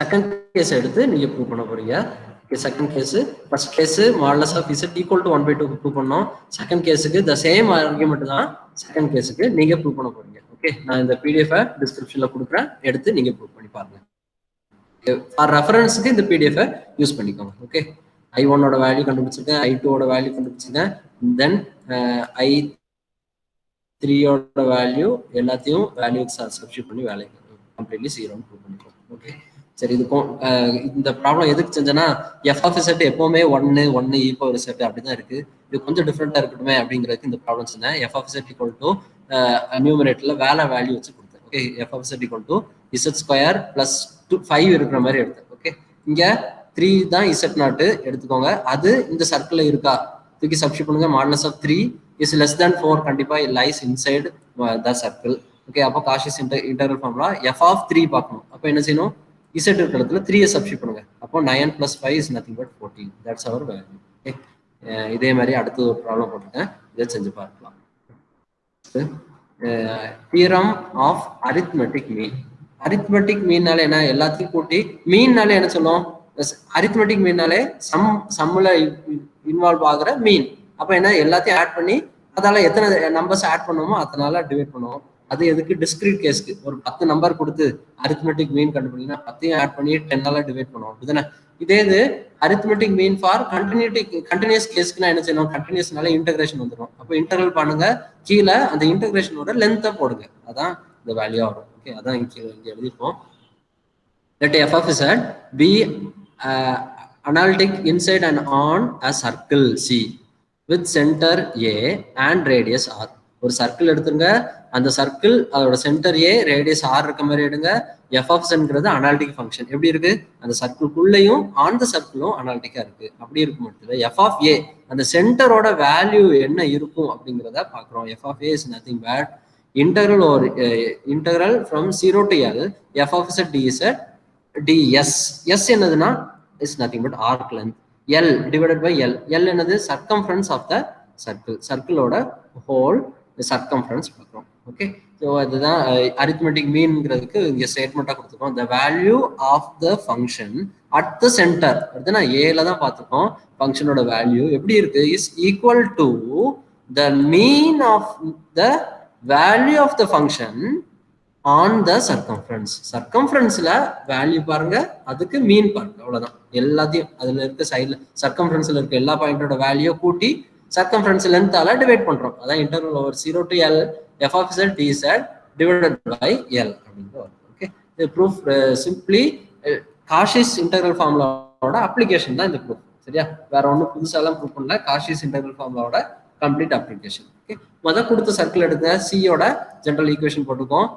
செகண்ட் கேஸ் எடுத்து நீங்க ப்ரூவ் பண்ண போறீங்க. Second case, first case modulus of Z equal to 1/2 prove பண்ணோம். செகண்ட் கேஸுக்கு த சேம் ஆர்குமெண்ட் தான் செகண்ட் கேஸுக்கு நீங்க ப்ரூவ் பண்ண போறீங்க. ஓகே, நான் இந்த பிடிஎஃப் டிஸ்கிரிப்ஷன்ல கொடுக்குறேன், எடுத்து நீங்க ப்ரூவ் பண்ணி பாருங்க. ஃபார் ரெஃபரன்ஸ்க்கு இந்த பிடிஎஃப் யூஸ் பண்ணிக்கோங்க. ஓகே, I1 ஓட வேல்யூ கண்டுபிடிச்சிருக்கேன், I2 ஓட வேல்யூ கண்டுபிடிச்சிருக்கேன், தென் I3 ஓட வேல்யூ எல்லாத்தையும் வேல்யூ சப்ஸ்டிட்யூட் பண்ணி வேல்யூ கம்ப்ளீட்லி 0 ப்ரூவ் பண்ணிக்கோங்க. ஓகே, சரி, இதுக்கும் இந்த ப்ராப்ளம் எதுக்கு செஞ்சேன்னா, எஃப் ஆஃப் இசட் எப்பவுமே 1 இ பவர் இசட் அப்படிதான் இருக்கு. இது கொஞ்சம் டிஃப்ரெண்டா இருக்கட்டுமே அப்படிங்கிறதுக்கு இந்த ப்ராப்ளம் செஞ்சேன். F of Z equal to நியூமரேட்டர்ல வேல்யூ வச்சு கொடுத்தேன். Okay, f of Z equal to Z² + 5 இருக்கிற மாதிரி எடுத்தேன். ஓகே, இங்க 3 தான் இசட் நாட்டு எடுத்துக்கோங்க. அது இந்த சர்க்கிள் இருக்கா, தூக்கி சப்ஸ்டிட் பண்ணுங்க. Modulus of 3 is less than 4 கண்டிப்பா lies inside the circle. Okay, அப்போ Cauchy's integral formula f of 3 பார்க்கணும். அப்போ என்ன செய்யணும், இசட் இருக்கிற இடத்துல 3 சப்ஸ்டிட் பண்ணுங்க. அப்போ 9 + 5 is nothing but 14. That's our value. Okay, இதே மாதிரி அடுத்து ஒரு ப்ராப்ளம் போட்டுருக்கேன், இதை செஞ்சு பார்க்கலாம். Theorem of arithmetic mean. Arithmetic மீன்னாலே என்ன, எல்லாத்தையும் கூட்டி மீன்னாலே என்ன சொல்லும், அரித்மெட்டிக் மீன்னாலே சம்முல இன்வால்வ் ஆகுற மீன். அப்ப என்ன, எல்லாத்தையும் ஆட் பண்ணி அதால எத்தனை நம்பர்ஸ் ஆட் பண்ணுவோமோ அதனால டிவைட் பண்ணுவோம். அது எதுக்கு, டிஸ்கிரீட் கேஸ்க்கு ஒரு 10 நம்பர் கொடுத்து அரித்மெட்டிக் மீன் கண்டுபிடிங்கன்னா 10 ஆட் பண்ணி 10ஆல டிவைட் பண்ணுவோம், அப்படிதானே. இதே இது அரித்மெட்டிக் மீன் ஃபார் கண்டினியூஸ் கேஸ்க்குனா என்ன செய்யணும், கண்டினியூஸ்னால இன்டகிரேஷன் வந்துடும். அப்போ இன்டர்வல் பண்ணுங்க, கீழே அந்த இன்டகிரேஷனோட லென்த்தை போடுங்க, அதான் இந்த வேல்யூ வரும். ஓகே, அதான் இங்க எழுதிப்போம். Let f of z be analytic inside and on a circle C with center A and radius R. ஒரு சர்க்கிள் எடுத்துங்க, அந்த சர்க்கிள் அதோட சென்டர் ஏ, ரேடியஸ் ஆர் இருக்க மாதிரி எடுங்க. எஃப் ஆஃப் என்கிறது அனாலிட்டிக் ஃபங்க்ஷன் எப்படி இருக்கு, அந்த சர்க்கிள்குள்ளேயும் ஆன் த சர்க்கிளும் அனாலிட்டிக்கா இருக்கு. அப்படி இருக்கும் மட்டும் எஃப் ஆஃப் ஏ அந்த சென்டரோட வேல்யூ என்ன இருக்கும் அப்படிங்கிறத பாக்குறோம். F of a is nothing but integral from 0 to L f of z dz ds. S என்னதுன்னா is nothing but arc length. L divided by L. L என்னது, circumference of the circle. சர்க்கிளோட whole circumference பார்க்குறோம். Okay, so அதுதான் arithmetic மீன்ங்கிறதுக்கு இங்கே ஸ்டேட்மெண்ட்டாக கொடுத்துருக்கோம். The value of the function at the centre அடுத்து நான் ஏல தான் பார்த்துருக்கோம். ஃபங்க்ஷனோட வேல்யூ எப்படி இருக்கு, is equal to the mean of the value of the function on the circumference. சர்க்கம்ஃபரன்ஸ்ல வேல்யூ பாருங்க, அதுக்கு மீன் பாருங்க, அவ்வளவுதான். எல்லாத்தையும் அதுல இருக்க சைட்ல சர்க்கம்ஃபரன்ஸ்ல இருக்க எல்லா பாயிண்டோட வேல்யூ கூட்டி சர்க்கம்ஃபரன்ஸ் லென்த்தால டிவைட் பண்றோம். அதான் interval over 0 to L f of z dz divided by L அப்படிங்கிறது வரும். ஓகே, இது ப்ரூஃப் சிம்பிளி காஷிஸ் இன்டர்வல் ஃபார்முலாவோட அப்ளிகேஷன் தான் இந்த ப்ரூஃப். சரியா, வேற ஒன்றும் புதுசாலாம் ப்ரூஃப் பண்ணல, காஷிஸ் இன்டர்வல் ஃபார்முலாவோட கம்ப்ளீட் அப்ளிகேஷன். ஓகே, முதல் கொடுத்த சர்க்கிள் எடுங்க, சியோட ஜெனரல் ஈக்குவேஷன் போட்டுக்கோம்.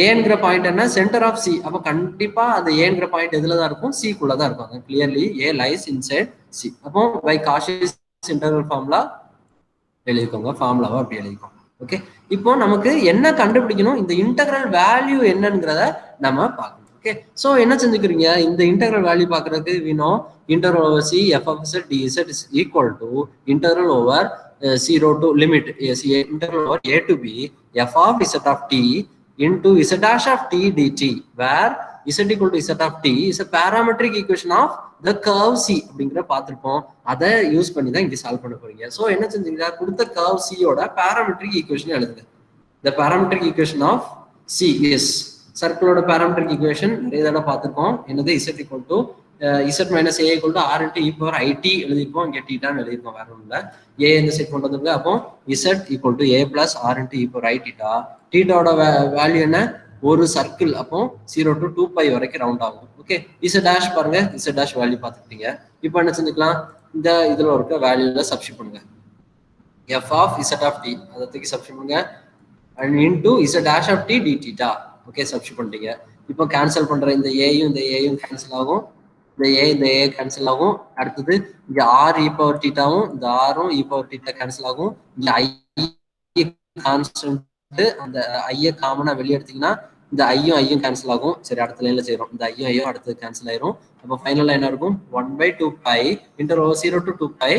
ஏங்கிற பாயிண்ட் என்ன, சென்டர் ஆஃப் சி. அப்போ கண்டிப்பா அந்த ஏங்கிற பாயிண்ட் எதுல தான் இருக்கும், சிக்குள்ள தான் இருக்கும். கிளியர்லி ஏ லைஸ் இன்சைட் சி. அப்போ பை காஷிஸ் இன்டர்வல் ஃபார்முலா எழுதிக்கோங்க, ஃபார்முலாவை அப்படி எழுதிக்கோங்க. ஓகே, இப்போ நமக்கு என்ன கண்டுபிடிக்கணும், இந்த இன்டகிரல் வேல்யூ என்னங்கிறத நம்ம பார்க்கணும். ஓகே. ஸோ என்ன செஞ்சுக்கிறீங்க, இந்த இன்டெக்ரல் வேல்யூ பார்க்கறதுக்கு we know integral over c f of z dz is equal to integral over 0 to limit yes, integral over a to b f of z of t into z dash of t dt, where z equal to z of t is a parametric equation of the curve c அப்படிங்கிற பார்த்திருப்போம். அதை use பண்ணி தான் இங்க solve பண்ண போறீங்க. So என்ன செஞ்சீங்க, கொடுத்த curve c யோட parametric equation எழுதுங்க. The parametric equation of c is சர்க்கிளோட parametric equation நிறைய தடவை பார்த்திருக்கோம். என்னது z equal to z minus a equal to r into e power it எழுதிருப்போம். இங்க தீட்டான்னு எழுதிருப்போம், வேற ஒன்றும் இல்லை. a இந்த செட் கொண்டு வந்துருங்க. அப்போ z equal to a plus r into e power i theta. தீட்டாவோட வேல்யூ என்ன, ஒரு சர்க்கிள், அப்போ 0 to 2 pi வரைக்கும் ரவுண்ட் ஆகும். ஓகே, z dash பாருங்க, z dash வேல்யூ பார்த்துக்கிட்டீங்க. இப்போ என்ன செஞ்சுக்கலாம், இந்த இதுல இருக்க வேல்யூல சப்ஸ்டிட் பண்ணுங்க. f of z of t அதை தூக்கி சப்ஸ்டிட் பண்ணுங்க and into z dash of t d theta. Okay, substitute பண்ணிட்டீங்க. இப்போ கேன்சல் பண்ற இந்த ஏயும் இந்த ஏயும் கேன்சல் ஆகும், இந்த ஏ கேன்சல் ஆகும். அடுத்தது இங்க ஆர் இ பவர் தீட்டாவும் இந்த ஆரும் இ பவர் தீட்டா கேன்சல் ஆகும். இங்க ஐ கான்ஸ்டன்ட், அந்த ஐய காமனா வெளியே எடுத்தீங்கன்னா இந்த ஐயும் கேன்சல் ஆகும். சரி, அடுத்த லைன்ல செய்யறோம். இந்த ஐயும் அடுத்தது கேன்சல் ஆயிரும். அப்போ ஃபைனல் என்ன இருக்கும், 1/2 pi inter over 0 to 2 pi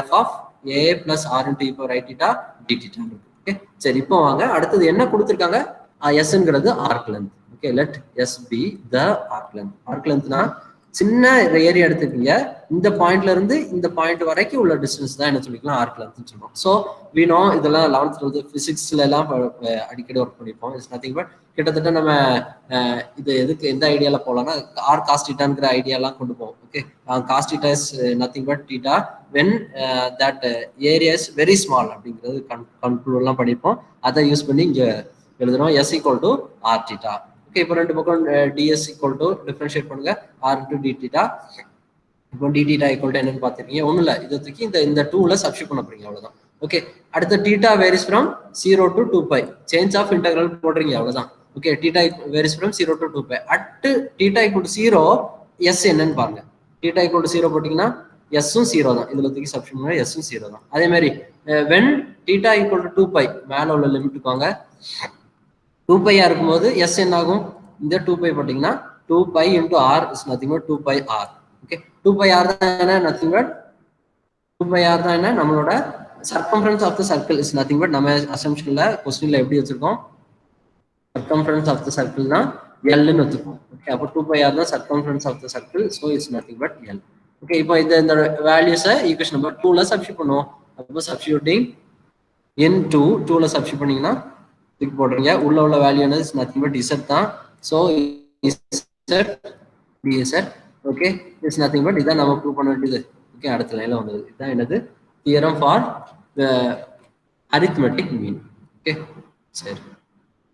f of a plus r into e power i theta d theta. Okay, சரி, இப்போ வாங்க அடுத்தது என்ன கொடுத்துருக்காங்க, எஸ்ங்கிறது arc length. Okay, let s be the arc length. Arc லென்த்னா சின்ன ஏரியா எடுத்துக்கீங்க, இந்த பாயிண்ட்ல இருந்து இந்த பாயிண்ட் வரைக்கும் உள்ள டிஸ்டன்ஸ் தான் என்ன சொல்லிக்கலாம், ஆர்க் லென்த்னு சொல்லுவோம். ஸோ we know இதெல்லாம் 11th 12th பிசிக்ஸ்ல எல்லாம் அடிக்கடி ஒர்க் பண்ணிருப்போம். இட்ஸ் நத்திங் பட் கிட்டத்தட்ட நம்ம இது எதுக்கு எந்த ஐடியால போகலாம்னா ஆர் காஸ் டீட்டாங்கிற ஐடியாலாம் கொண்டு போவோம். Okay, cos theta is nothing but theta when that area is very small அப்படிங்கிறது கன்க்ளூட் எல்லாம் பண்ணியிருப்போம். அதை யூஸ் பண்ணி இங்க எழுதுறோம், s equal to r theta. Okay, இப்போ ரெண்டு பக்கம் டிஎஸ் ஈக்குவல் டு டிஃபரன்ஷியேட் பண்ணுங்க, ஆர் இன்டு டி டீட்டா. இப்போ டி டீட்டா ஈக்குவல் டு என்னன்னு பார்த்துருக்கீங்க, ஒன்றும் இல்லை, இதை தூக்கி இந்த டூல சப்ஸ்டிட் பண்ண போறீங்க, அவ்வளோதான். ஓகே, அடுத்த theta varies from 0 to 2 pi, change of integral போடுறீங்க, அவ்வளோதான். Okay, theta varies from 0 to 2 pi at theta equal to 0 s என்னன்னு பாருங்க. டீட்டா ஈக்குவல் டு 0 போட்டிங்கன்னா எஸ்ஸும் 0 தான், இதுல தூக்கி சப்ஸ்டிட் பண்ணா எஸ்ஸும் 0 தான். அதே மாதிரி when theta equal to 2 pi மேலே உள்ள லிமிட்டுக்கு வாங்க. 2 pi இருக்கும்போது எஸ் என்ன ஆகும், இந்த 2 pi போட்டீங்கன்னா 2 pi into r is nothing but 2 pi r. Okay, 2 pi r தான் என்ன, nothing but 2 pi r தான் என்ன, நம்மளோட circumference of the circle is nothing but நம்ம அசம்ஷன்ல क्वेश्चनல எப்படி வச்சிருக்கோம், circumference of the circle னா l ன்னு வச்சிருக்கோம். ஓகே, அப்போ 2 pi r தான் circumference of the circle, so it's nothing but l. Okay, இப்போ இந்த வேல்யூஸை ஈக்குவேஷன் நம்பர் 2ல சப்ஸ்டிட் பண்ணுவோம். அப்போ சப்ஸ்டிட்யூட்டிங் in 2ல சப்ஸ்டிட் பண்ணீங்கன்னா இதுக்கு போடுறீங்க, உள்ள வேல்யூ என்னது, இஸ் நத்திங் பட் z தான். So z dz. Okay, it's nothing but இதான் நம்ம ப்ரூவ் பண்ண வேண்டியது. ஓகே, அடுத்த லைன்ல வந்தது, இதுதான் என்னது, theorem for arithmetic mean. Okay, சரி,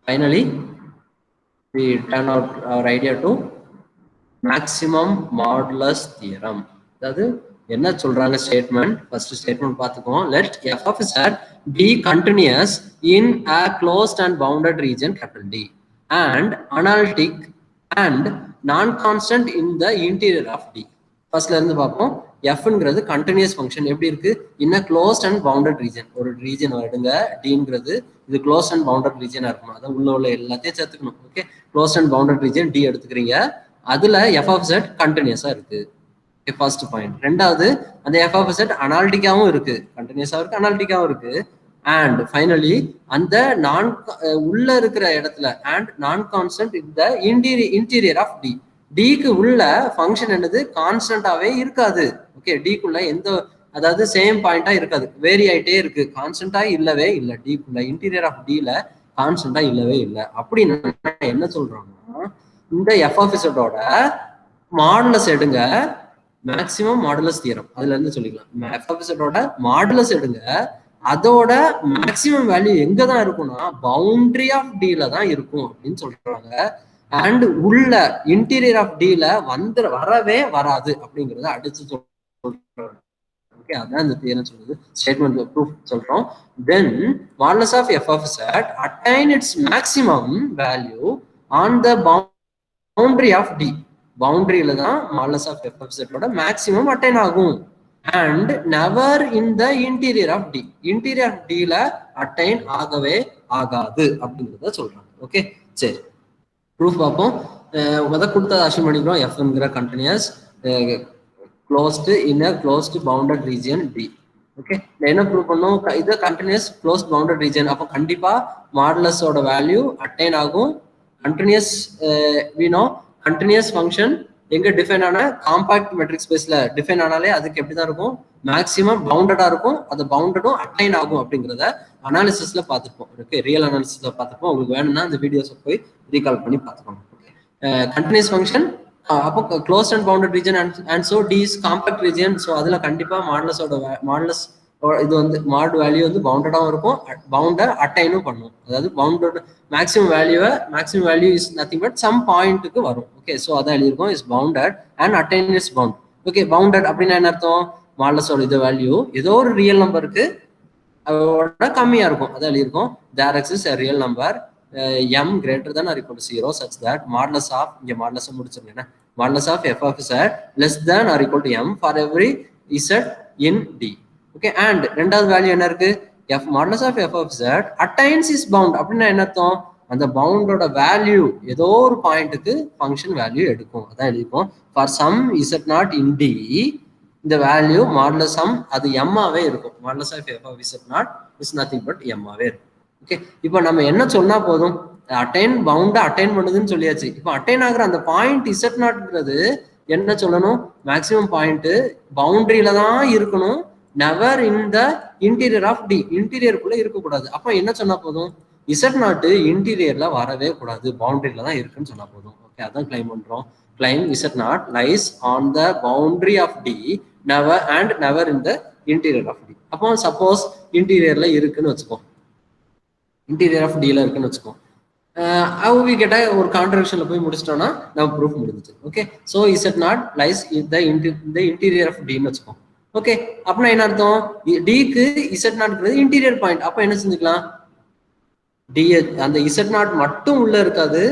finally we turn out our idea to maximum modulus theorem. அதாவது என்ன சொல்றாங்க ஸ்டேட்மெண்ட், ஃபர்ஸ்ட் ஸ்டேட்மெண்ட் பார்த்துக்குவோம். Let f of z be continuous in a closed and bounded region capital D and analytic and non-constant in the interior of D. ஃபர்ஸ்ட்ல இருந்து பார்ப்போம். fங்கிறது continuous function எப்படி இருக்கு, இன் closed and bounded region. ஒரு region எடுங்க, டிங்கிறது இது closed and bounded ரீஜனா இருக்கணும், அதான் உள்ள எல்லாத்தையும் சேர்த்துக்கணும். Okay, closed and bounded region d எடுத்துக்கிறீங்க, அதுல f of z கண்டினியூஸா இருக்கு. First point. ரெண்டாவது, அந்த f of z அனாலிட்டிக்காவும் இருக்கு, கண்டினியூஸா இருக்கு, அனாலிட்டிக்காவும் இருக்கு. அண்ட் ஃபைனலி அந்த நான் உள்ள இருக்கிற இடத்துல அண்ட் நான் கான்ஸ்டன்ட் இந்த இன்டீரியர் ஆஃப் டி. டிக்கு உள்ள ஃபங்க்ஷன் என்னது, கான்ஸ்டன்டாவே இருக்காது. ஓகே, டிக்குள்ள எந்த, அதாவது சேம் பாயிண்டா இருக்காது, வேரி ஆயிட்டே இருக்கு, கான்ஸ்டன்டா இல்லவே இல்லை. டிக்குள்ள இன்டீரியர் ஆஃப் டில கான்ஸ்டன்டா இல்லவே இல்லை. அப்படின்னு என்ன சொல்றோம்னா, இந்த f of z ஓட மாடுலஸ் எடுங்க, மேக்சிமம் மாடுலஸ் தியரம் அதுல இருந்து சொல்லிக்கலாம். f of z ஓட மாடுலஸ் எடுங்க, அதோட மேக்சிமம் வேல்யூ எங்க தான் இருக்கும்னா பவுண்டரி ஆஃப் டில தான் இருக்கும் அப்படின்னு சொல்றாங்க. அண்ட் உள்ள இன்டீரியர் ஆஃப் டில வரவே வராது அப்படிங்கறத அடிச்சு சொல்றாங்க. ஓகே, அதான் இந்த தியரம் சொல்லுது. ஸ்டேட்மெண்ட் ப்ரூஃப் சொல்றோம். Then modulus of f of z attain its maximum value on the boundary of d. பவுண்டரியில தான் modulus of f of z ஓட மேக்சிமம் அட்டைன் ஆகும். and never in the interior of d. interior of d ல attain ஆகவே ஆகாது அப்படிங்கறத சொல்றாங்க. Okay, சரி, ப்ரூஃப் பார்ப்போம். முதல் கொடுத்ததை அஷ்யூம் பண்ணிக்கிறோம். எஃப்ங்கிற continuous closed in a closed bounded region D. Okay, என்ன ப்ரூவ் பண்ணும்? இது கண்டினியூஸ் க்ளோஸ் பவுண்டட் ரீஜன். அப்போ கண்டிப்பா மாடுலஸோட வேல்யூ அட்டைன் ஆகும். கண்டினியூஸ் வீணோ கண்டினியூஸ் ஃபங்க்ஷன் எங்க டிஃபைன் ஆன காம்பாக்ட் மெட்ரிக் ஸ்பேஸ்ல டிஃபைன் ஆனாலே அதுக்கு எப்படிதான் இருக்கும்? மேக்ஸிமம் பவுண்டடா இருக்கும். அது பவுண்டடும் அட்டைன் ஆகும் அப்படிங்கிறத அனாலிசிஸ்ல பார்த்துப்போம். ஓகே, ரியல் அனாலிசிஸ்ல பார்த்துப்போம். உங்களுக்கு வேணும்னா அந்த வீடியோஸை போய் ரீகால் பண்ணி பார்த்துக்கோங்க. கண்டினியூஸ் ஃபங்க்ஷன் அப்போ close and bounded region and so d is compact region. So அதுல கண்டிப்பா மாடுலஸ் இது வந்து மாடு வேல்யூ வந்து பவுண்டடாகவும் இருக்கும், பவுண்டர் அட்டைனும் பண்ணும். அதாவது bounded maximum value is nothing but some பாயிண்ட்டுக்கு வரும். ஓகே, ஸோ அதான் எழுதியிருக்கோம் is bounded and attain is bound. Okay, bounded அப்படின்னா என்ன அர்த்தம்? மாடுலஸோட இது வேல்யூ ஏதோ ஒரு ரியல் நம்பருக்கு அதோட கம்மியா இருக்கும். அதான் எழுதியிருக்கோம் there exist a real number m greater than or equal to 0 such that modulus of இங்க மாடுலஸ் முடிச்சிருங்க. modulus of f of z less than or equal to m for every z in d. Okay, and ரெண்டாவது value என்ன இருக்கு? f modulus of f of z attains is bound. அப்படின்னா என்ன அர்த்தம்? அந்த பவுண்டோட value ஏதோ ஒரு பாயிண்ட்டுக்கு ஃபங்க்ஷன் வேல்யூ எடுக்கும். அதான் எழுதிப்போம் for some z naught in D இந்த வேல்யூ மாடுலஸ் சம் அது எம்மாவே இருக்கும். Modulus of F of Z naught is nothing but எம்மாவே இருக்கும். ஓகே, இப்போ நம்ம என்ன சொன்னா போதும்? அட்டைன் பவுண்டை அட்டைன் பண்ணுதுன்னு சொல்லியாச்சு. இப்போ அட்டைன் ஆகுற அந்த பாயிண்ட் இசட் நாட்ங்கிறது என்ன சொல்லணும்? மேக்ஸிமம் பாயிண்ட் பவுண்டரியில தான் இருக்கணும், never in the interior of D. இன்டீரியருக்குள்ள இருக்கக்கூடாது. அப்போ என்ன சொன்னா போதும்? இசட் நாட்டு இன்டீரியர்ல வரவே கூடாது, பவுண்டரியில தான் இருக்குன்னு சொன்னா போதும். ஓகே, அதான் கிளைம் பண்றோம். claim z naught lies on the boundary of d never in the interior of d. அப்போ சப்போஸ் இன்டீரியர்ல இருக்குன்னு வச்சுக்கோ, இன்டீரியர் ஆஃப் டில இருக்குன்னு வச்சுக்கோ, அவங்க கிட்ட ஒரு கான்ட்ரடிக்ஷன்ல போய் முடிச்சிட்டோம்னா நம்ம ப்ரூஃப் முடிஞ்சிச்சு. Okay, so Z not lies இந்த இன்டீரியர் ஆஃப் டின்னு வச்சுக்கோ. ஓகே, அப்படின்னா என்ன அர்த்தம்? டிக்கு இசட் நாட்ங்கிறது இன்டீரியர் பாயிண்ட். அப்போ என்ன செஞ்சுக்கலாம்? டி அந்த இசட் நாட் மட்டும் உள்ள இருக்காது,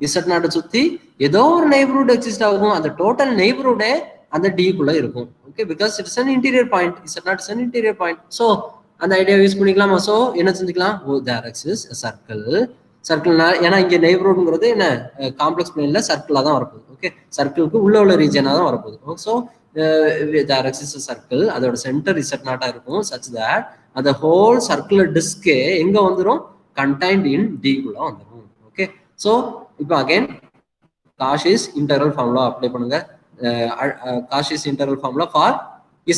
இசட் நாட்டை சுத்தி ஏதோ ஒரு நெய்பர்ஹுட் எக்ஸிஸ்ட் ஆகும். அந்த டோட்டல் நெய்பர்ஹுட்டே அந்த டிக்குள்ள இருக்கும். Okay, because it's an interior point. Z naught is an interior point. So அந்த ஐடியா யூஸ் பண்ணிக்கலாமா? ஸோ என்ன செஞ்சுக்கலாம்? ஓ தேர் எக்ஸிஸ்ட் சர்க்கிள். சர்க்கிள்னா ஏன்னா இங்க நெய்பர்ஹுட்ங்கிறது என்ன காம்ப்ளெக்ஸ் பிளேன்ல சர்க்கிளா தான் வரப்போகுது. ஓகே, சர்க்கிளுக்கு உள்ள உள்ள ரீஜனா தான் வரப்போகுது. ஸோ தேர் எக்ஸிஸ்ட் சர்க்கிள், அதோட சென்டர் இசட் நாட்டா இருக்கும். சச் தட் அந்த ஹோல் சர்க்குலர் டிஸ்கே எங்க வந்துடும்? contained in D குள்ள வந்துரும். ஓகே, சோ இப்போ அகைன் காஷிஸ் இன்டெக்ரல் ஃபார்முலா அப்ளை பண்ணுங்க. காஷிஸ் இன்டெக்ரல் ஃபார்முலா ஃபார்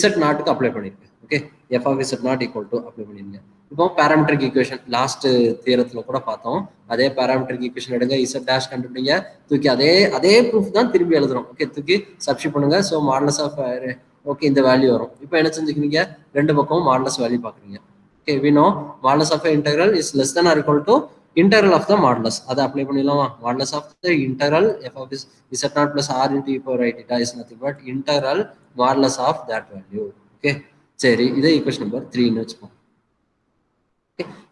z நாட்டுக்கு அப்ளை பண்ணிருங்க. Okay, f of z not equal to apply பண்ணிருங்க. இப்போ பாராமெட்ரிக் ஈக்குவேஷன் லாஸ்ட் தியரத்துல கூட பார்த்தோம். அதே பாராமெட்ரிக் ஈக்குவேஷன் எடுங்க, z டேஷ் கண்டுபிடிங்க, தூக்கி அதே ப்ரூஃப் தான் திரும்பி எழுதுறோம். ஓகே, தூக்கி சப்ஸ்டிட் பண்ணுங்க. சோ மாடுலஸ் ஆஃப் ஓகே இந்த வேல்யூ வரும். இப்போ என்ன செஞ்சுக்கிறீங்க? ரெண்டு பக்கமும் மாடுலஸ் வேல்யூ பாக்குறீங்க. Okay, we know modulus of an integral is less than or equal to integral of the modulus. அதை அப்ளை பண்ணிடலாமா? modulus of the integral f of z naught plus r into e power i theta is nothing but integral modulus of that value. Okay, சரி, இதை equation number 3 ன்னு வச்சுப்போம்.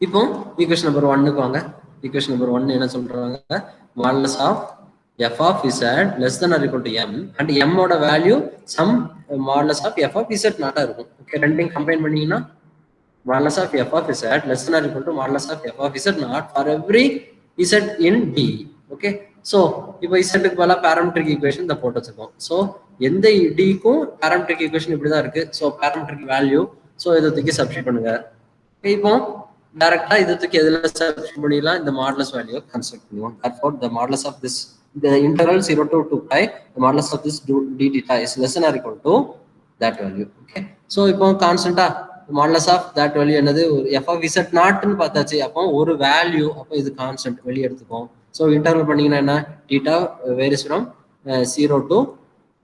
இப்போ equation number 1க்கு வாங்க. Equation number 1 என்ன சொல்றாங்க? modulus of f of z less than or equal to m and m ஓட value some modulus of f of z நாட்டா இருக்கும். ஓகே, ரெண்டையும் கம்பைன் பண்ணீங்கன்னா modulus of f of z less than or equal to modulus of f of z naught for every z in d. Okay, so இப்போ z க்கு பதிலா parametric equation இந்த போட்டு வச்சிருக்கோம். சோ எந்த d க்கும் பாராமெட்ரிக் ஈக்குவேஷன் இப்படி தான் இருக்கு. சோ பாராமெட்ரிக் வேல்யூ, சோ இதை தூக்கி சப்ஸ்டிட் பண்ணுங்க. இப்போ டைரக்டா இதை தூக்கி எதுல சப்ஸ்டிட் பண்ணிடலாம்? இந்த மாடுலஸ் வேல்யூ கன்ஸ்ட்ரக்ட் பண்ணுவோம். therefore the modulus of this the integral 0 to 2 pi the modulus of this d theta is less than or equal to that value. Okay, so இப்போ கான்ஸ்டன்ட்டா modulus of that value என்னது? f of z நாட்னு பார்த்தாச்சு. அப்போ ஒரு value, அப்போ இது constant வெளியே எடுத்துப்போம். So interval பண்ணீங்கன்னா என்ன? Theta varies from 0 to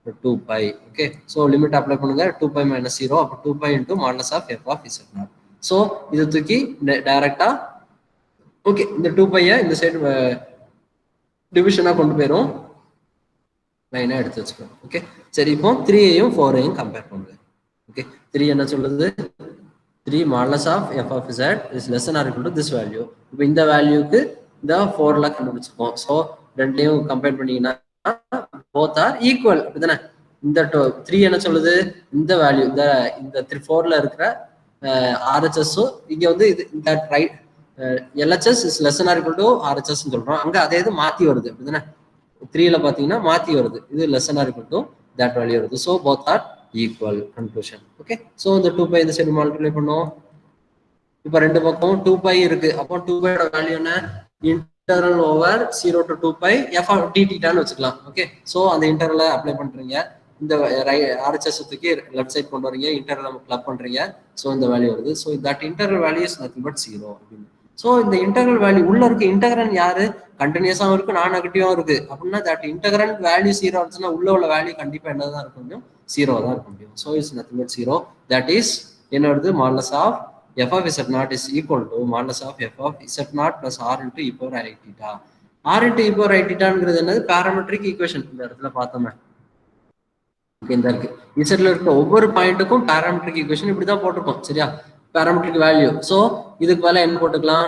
2 pi. Okay, so limit apply பண்ணுங்க. 2 pi minus 0, அப்போ 2 pi into modulus of f of z not. So இது தூக்கி டைரக்டா ஓகே இந்த 2 pi இந்த சைடு டிவிஷனா கொண்டு போயிடும், லைனா எடுத்து வச்சுக்கோங்க. ஓகே, சரி, இப்போ 3ஐயும் 4ஐயும் கம்பேர் பண்ணுங்க. ஓகே, 3 என்ன சொல்லுது? 3 modulus of f of z is less than or equal to this value. இப்போ இந்த வேல்யூக்கு இந்த 4ல கண்டுபிடிச்சிருக்கோம். ஸோ ரெண்டையும் கம்பேர் பண்ணீங்கன்னா both are equal. அப்படிதானே? இந்த 3 என்ன சொல்லுது? இந்த வேல்யூ இந்த 4ல இருக்கிற RHS இங்க வந்து இது இந்த right LHS is less or equal to RHS சொல்றோம். அங்க அதே இது மாத்தி வருது அப்படிதானே. 3ல பாத்தீங்கன்னா மாத்தி வருது. இது less or equal to that value வருது. So both are equal conclusion. Okay, so இந்த 2π இந்த சைடு மல்டிப்ளை பண்ணுவோம். இப்போ ரெண்டு பக்கம் 2π இருக்கு. அப்போ 2π வேல்யூ என்ன? Interval over 0 to 2π f of dθன்னு வச்சுக்கலாம். ஓகே, ஸோ அந்த இன்டர்வலை அப்ளை பண்றீங்க. இந்த RHS தூக்கி லெஃப்ட் சைட் கொண்டு வரீங்க, இன்டர்வல் கிளப் பண்றீங்க. ஸோ இந்த வேல்யூ வருது. So that interval value is nothing but 0 அப்படின்னு. ஸோ இந்த இன்டர்வல் வேல்யூ உள்ள இருக்கு. இன்டகரன் யாரு? கண்டினியூஸாவும் இருக்கு, நான் நெகட்டிவாவும் இருக்கு. அப்படின்னா தட் இன்டகரன் வேல்யூ 0 இருந்துச்சுன்னா உள்ள உள்ள வேல்யூ கண்டிப்பா என்னதான் இருக்க முடியும்? 0 தான் இருக்க முடியும். So it's nothing but 0. That is என்ன வருது? Modulus of f of z naught is equal to modulus of f of z naught plus r into e power I theta. r into e power I thetaங்கிறது என்னது? Parametric equation. இந்த இடத்துல பார்த்தோமே இந்த இருக்கு. இசட்ல இருக்க ஒவ்வொரு பாயிண்ட்டுக்கும் பாராமெட்ரிக் ஈக்குவேஷன் இப்படிதான் போட்டிருக்கோம். சரியா? Parametric value. ஸோ இதுக்கு மேல என்ன போட்டுக்கலாம்?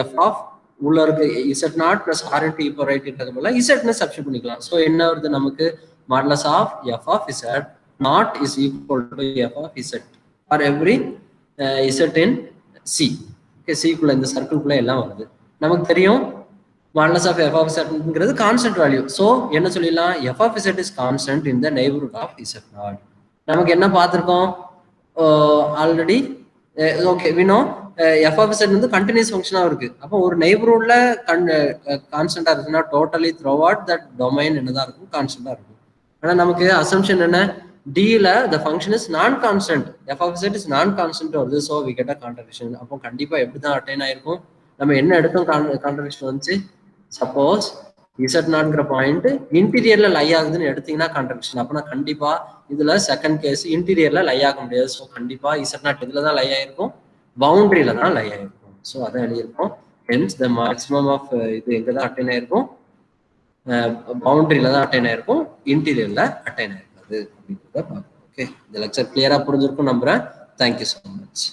எஃப் ஆஃப் உள்ள இருக்கு z naught plus r into இப்போ ரைட் போல இசட்னு சப்ஸ்டிட் பண்ணிக்கலாம். ஸோ என்ன வருது நமக்கு? Modulus of F of Z naught is equal to f of z for every z in C. Okay, சிக்குள்ள இந்த சர்க்கிள்குள்ள எல்லாம் வருது. நமக்கு தெரியும் modulus of f of z constant value. So என்ன சொல்லிடலாம்? f of z is constant in the neighborhood of z naught. நமக்கு என்ன பார்த்துருக்கோம் already? Okay, we know f of z வந்து கண்டினியூஸ் ஃபங்க்ஷனாக இருக்கு. அப்போ ஒரு நெய்பர்ஹுட்ல கான்ஸ்டன்டா இருக்குன்னா totally throughout that domain என்னதான் இருக்கும்? கான்ஸ்டன்டா இருக்கும். ஆனால் நமக்கு அசம்ஷன் என்ன? டில the function is non constant, f of z is non constant வருது. So we get a contradiction. அப்போ கண்டிப்பா எப்படி தான் அட்டைன் ஆயிருக்கும்? நம்ம என்ன எடுத்தோம் கான்ட்ரடிக்ஷன் வந்துச்சு? சப்போஸ் இசட் நாட்ங்கிற பாயிண்ட் இன்டீரியர்ல லை ஆகுதுன்னு எடுத்தீங்கன்னா கான்ட்ரடிக்ஷன். அப்பனா கண்டிப்பா இதுல செகண்ட் கேஸ் இன்டீரியர்ல லை ஆக முடியாது. ஸோ கண்டிப்பா இசட் நாட் இதுல தான் லை ஆயிருக்கும், பவுண்டரியில தான் லை ஆயிருக்கும். ஸோ அதான் எழுதியிருக்கோம். ஹென்ஸ் த மேக்ஸிமம் ஆஃப் இது எங்க தான் அட்டைன் ஆயிருக்கும்? பவுண்டரியில தான் அட்டைன் ஆயிருக்கும், இன்டீரியர்ல அட்டைன் ஆயிருக்காது அப்படிங்கிறத பார்க்கணும். ஓகே, இந்த லெக்சர் கிளியரா புரிஞ்சிருக்கும் நம்புறேன். Thank you so much.